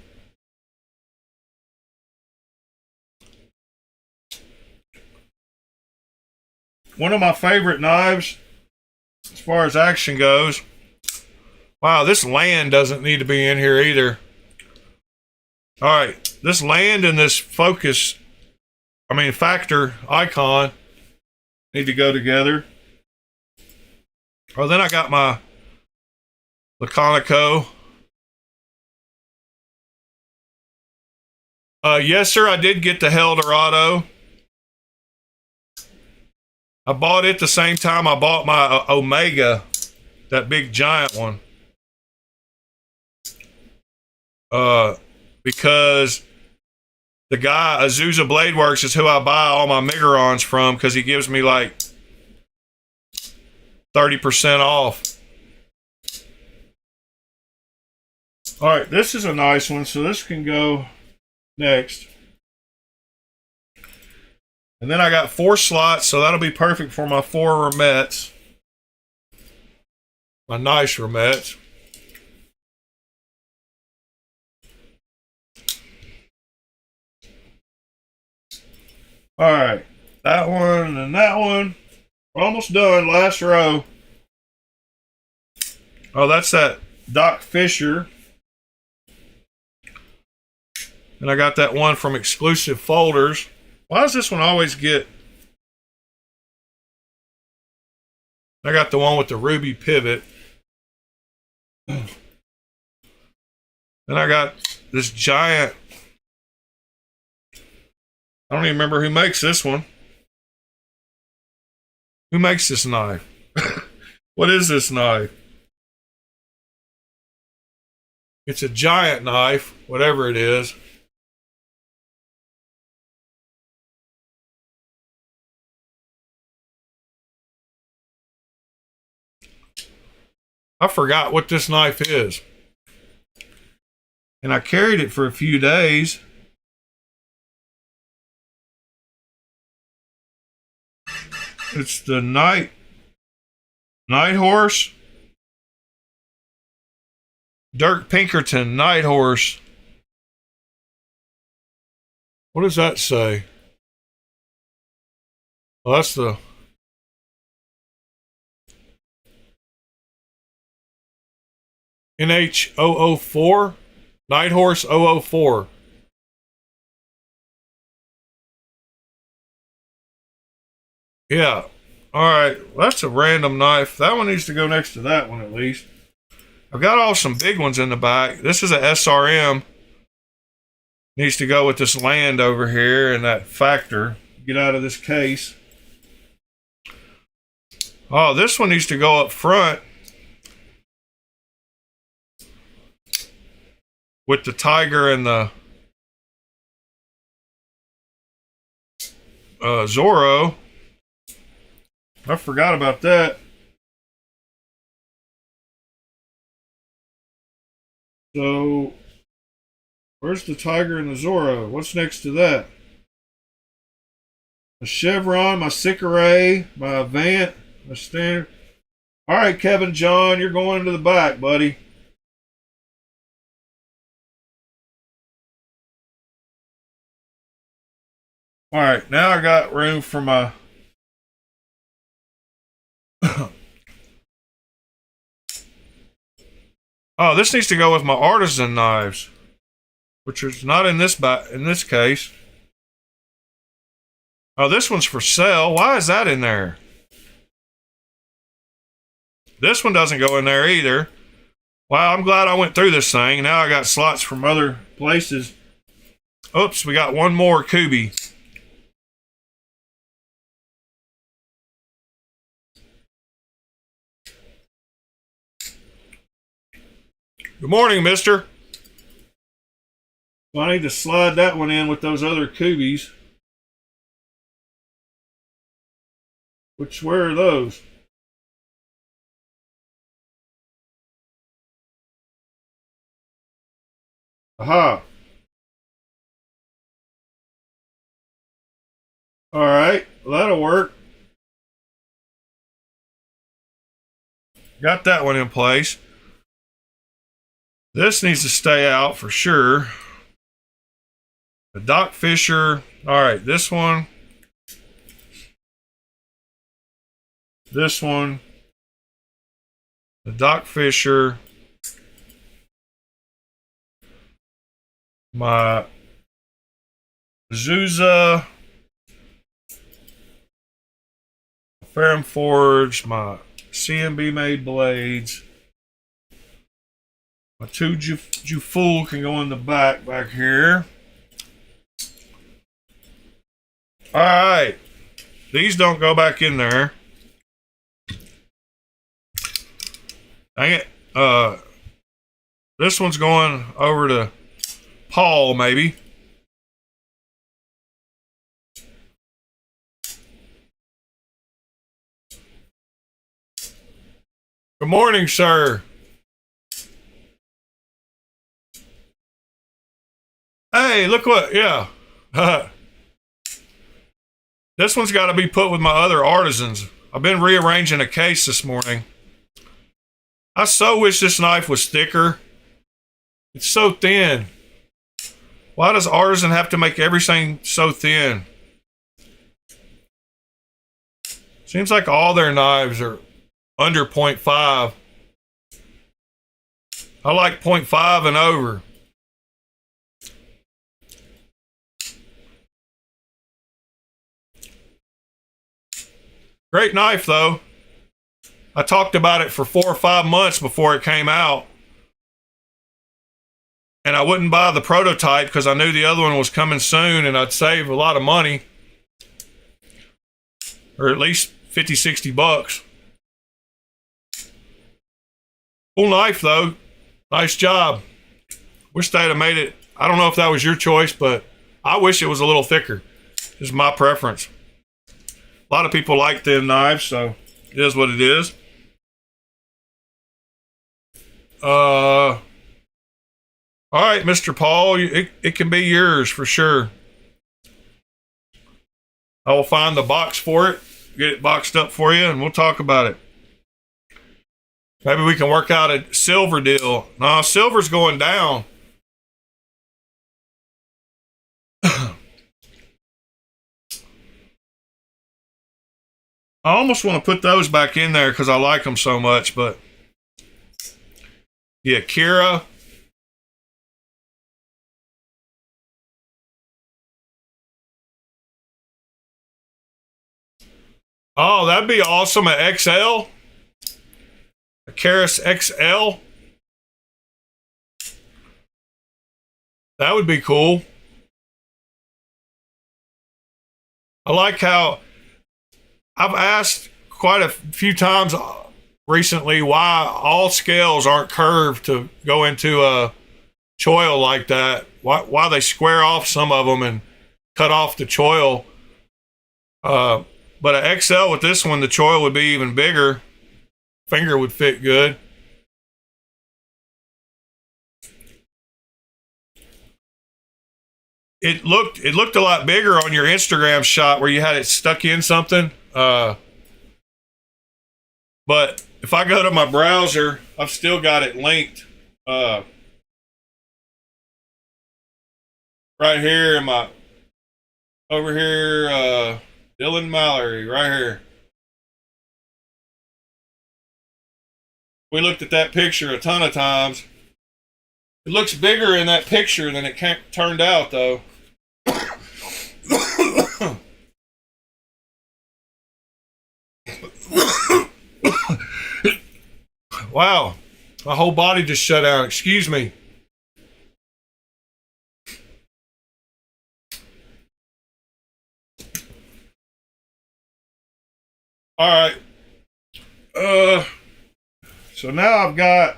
One of my favorite knives as far as action goes. Wow, this land doesn't need to be in here either. All right, this land and this factor icon need to go together. Oh, then I got my Laconico. Yes, sir, I did get the Eldorado. I bought it the same time I bought my Omega, that big giant one. Because the guy, Azusa Blade Works, is who I buy all my Migarons from because he gives me like 30% off. All right, this is a nice one, so this can go next. And then I got 4 slots, so that'll be perfect for my 4 Remettes. My nice Remettes. All right, that one and that one. We're almost done, last row. Oh, that's that Doc Fisher. And I got that one from Exclusive Folders. Why does this one always get... I got the one with the ruby pivot. Then I got this giant... I don't even remember who makes this one. Who makes this knife? What is this knife? It's a giant knife, whatever it is. I forgot what this knife is. And I carried it for a few days. It's the Night Horse. Dirk Pinkerton Night Horse. What does that say? Well, that's the NH004, Night Horse 004. Yeah. All right. Well, that's a random knife. That one needs to go next to that one at least. I've got all some big ones in the back. This is a SRM. Needs to go with this land over here and that factor. Get out of this case. Oh, this one needs to go up front with the tiger and the Zorro. I forgot about that. So, where's the tiger and the Zorro? What's next to that? A chevron, my Sicaray, my Avant, my standard. All right, Kevin John, you're going into the back, buddy. All right, now I got room for my... Oh, this needs to go with my artisan knives, which is not in this case. Oh, this one's for sale. Why is that in there? This one doesn't go in there either. Wow, I'm glad I went through this thing. Now I got slots from other places. Oops, we got one more Kubi. Good morning, mister. Well, I need to slide that one in with those other Kubis. Where are those? Aha. All right, well, that'll work. Got that one in place. This needs to stay out for sure. The Doc Fisher. All right, this one. This one. The Doc Fisher. My Azusa. Ferrum Forge. My CMB made blades. My two Jufull can go in the back here. All right. These don't go back in there. Dang it. This one's going over to Paul, maybe. Good morning, sir. Hey, look what, yeah. This one's got to be put with my other artisans. I've been rearranging a case this morning. I so wish this knife was thicker. It's so thin. Why does artisan have to make everything so thin? Seems like all their knives are under 0.5. I like 0.5 and over. Great knife, though. I talked about it for 4 or 5 months before it came out. And I wouldn't buy the prototype because I knew the other one was coming soon and I'd save a lot of money. Or at least 50, 60 bucks. Cool knife, though. Nice job. Wish they'd have made it. I don't know if that was your choice, but I wish it was a little thicker. This is my preference. A lot of people like thin knives, so it is what it is. All right, Mr. Paul, it can be yours for sure. I will find the box for it, get it boxed up for you, and we'll talk about it. Maybe we can work out a silver deal. No, silver's going down. I almost want to put those back in there because I like them so much, but the Akira. Oh, that'd be awesome. An XL. A Keras XL. That would be cool. I like how I've asked quite a few times recently why all scales aren't curved to go into a choil like that. Why they square off some of them and cut off the choil. But an XL with this one, the choil would be even bigger. Finger would fit good. It looked a lot bigger on your Instagram shot where you had it stuck in something. But if I go to my browser, I've still got it linked. Right here in my, over here, Dylan Mallory, right here. We looked at that picture a ton of times. It looks bigger in that picture than it turned out, though. Wow, my whole body just shut out. Excuse me. All right. So now I've got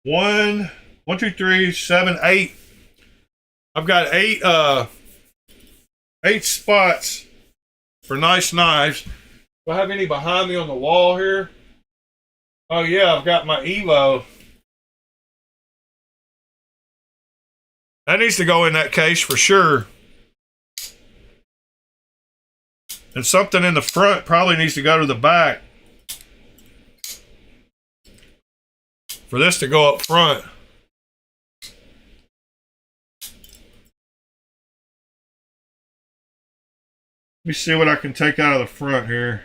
one, two, three, 7, 8. I've got eight spots for nice knives. Do I have any behind me on the wall here? Oh yeah, I've got my Evo. That needs to go in that case for sure. And something in the front probably needs to go to the back for this to go up front. Let me see what I can take out of the front here.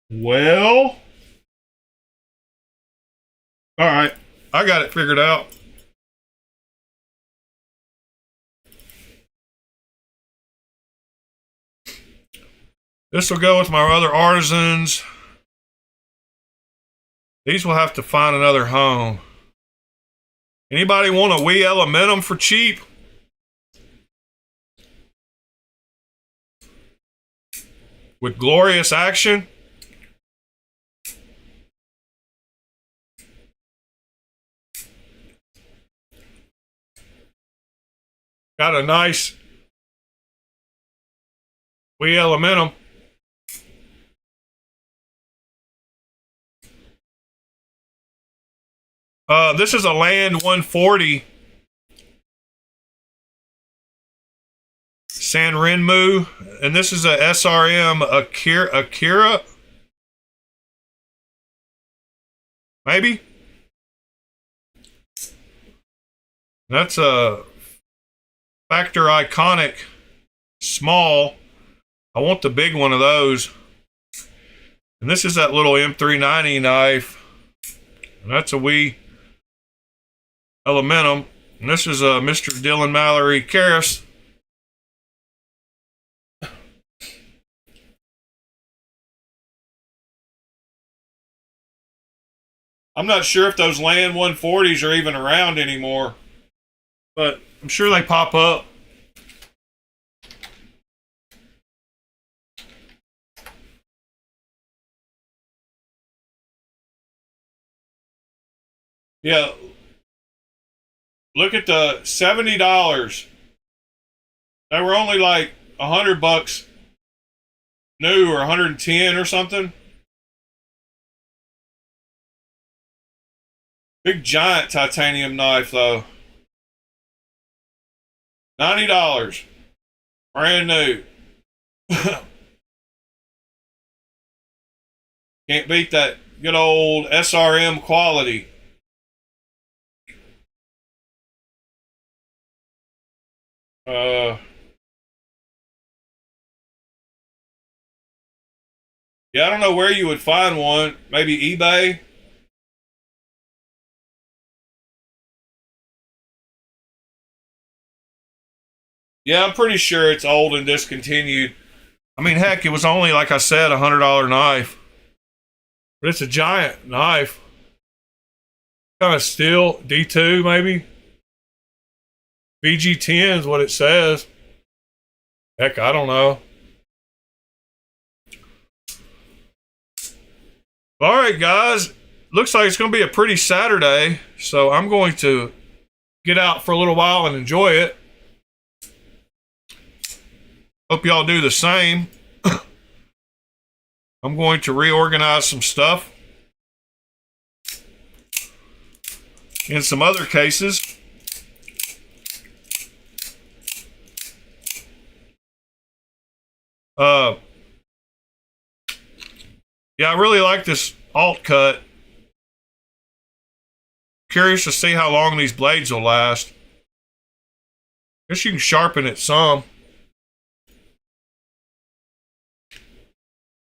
Well, all right, I got it figured out. This will go with my other artisans. These will have to find another home. Anybody want a wee elementum for cheap? With glorious action? Got a nice wee elementum. This is a Land 140 San Renmu, and this is a SRM Akira. Maybe? That's a Factor Iconic small. I want the big one of those. And this is that little M390 knife. And that's a wee Elementum. And this is a Mr. Dylan Mallory Karras. I'm not sure if those Land 140s are even around anymore, but I'm sure they pop up. Yeah. Look at the $70. They were only like $100 new, or 110 or something. Big giant titanium knife though. $90. Brand new. Can't beat that good old SRM quality. Yeah, I don't know where you would find one. Maybe eBay. Yeah, I'm pretty sure it's old and discontinued. I mean, heck, it was only, like I said, $100 knife. But it's a giant knife. Kind of steel, D2 maybe. VG10 is what it says. Heck, I don't know. All right, guys. Looks like it's going to be a pretty Saturday. So I'm going to get out for a little while and enjoy it. Hope y'all do the same. I'm going to reorganize some stuff in some other cases. Yeah, I really like this alt cut. Curious to see how long these blades will last. Guess you can sharpen it some.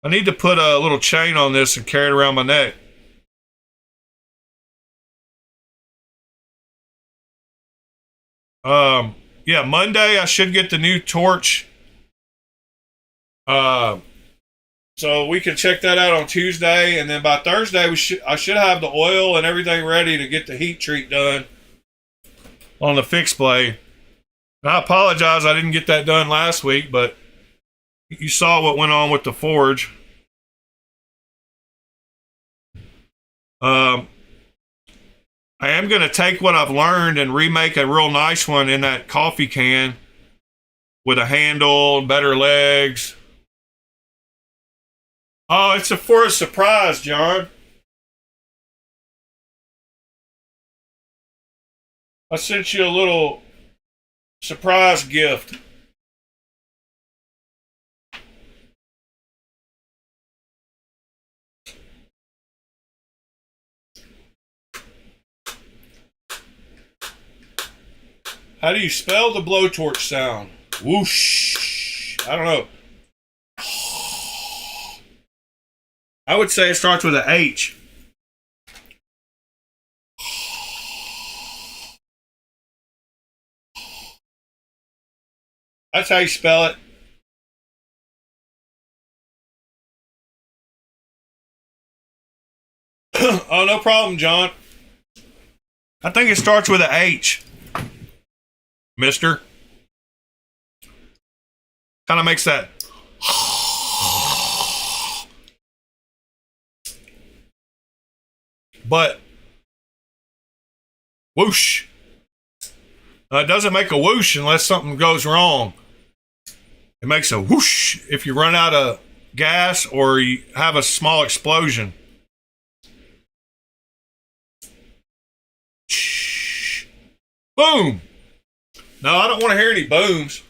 I need to put a little chain on this and carry it around my neck. Yeah, Monday I should get the new torch. So we can check that out on Tuesday, and then by Thursday I should have the oil and everything ready to get the heat treat done on the fixed blade. And I apologize I didn't get that done last week, but you saw what went on with the forge. I am going to take what I've learned and remake a real nice one in that coffee can with a handle, better legs. Oh, it's for a surprise, John. I sent you a little surprise gift. How do you spell the blowtorch sound? Whoosh. I don't know. I would say it starts with an H. That's how you spell it. Oh, no problem, John. I think it starts with an H. Mister. Kind of makes that. But whoosh. It doesn't make a whoosh unless something goes wrong. It makes a whoosh if you run out of gas or you have a small explosion. Boom. No, I don't want to hear any booms.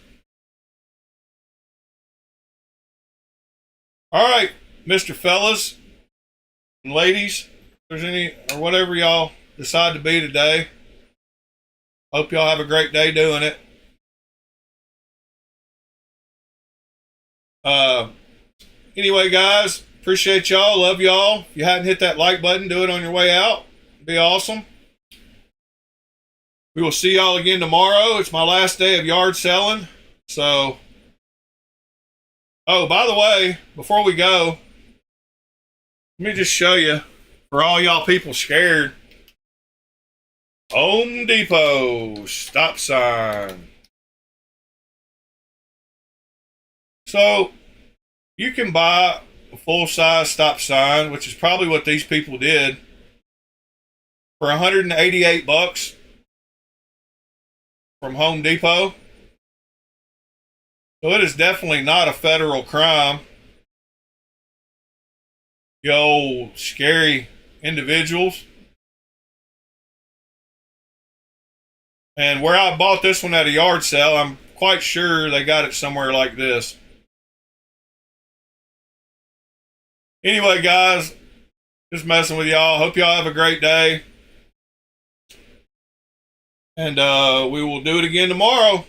All right, Mr. Fellas and ladies. If there's any, or whatever y'all decide to be today, hope y'all have a great day doing it. Anyway, guys, Appreciate y'all. Love y'all. If you hadn't hit that like button, do it on your way out. It'd be awesome. We will see y'all again tomorrow. It's my last day of yard selling. So, oh, by the way, before we go, let me just show you, for all y'all people scared, Home Depot stop sign. So, you can buy a full-size stop sign, which is probably what these people did, for $188 from Home Depot. So it is definitely not a federal crime. You old scary individuals. And where I bought this one at a yard sale, I'm quite sure they got it somewhere like this. Anyway, guys, just messing with y'all. Hope y'all have a great day. And we will do it again tomorrow.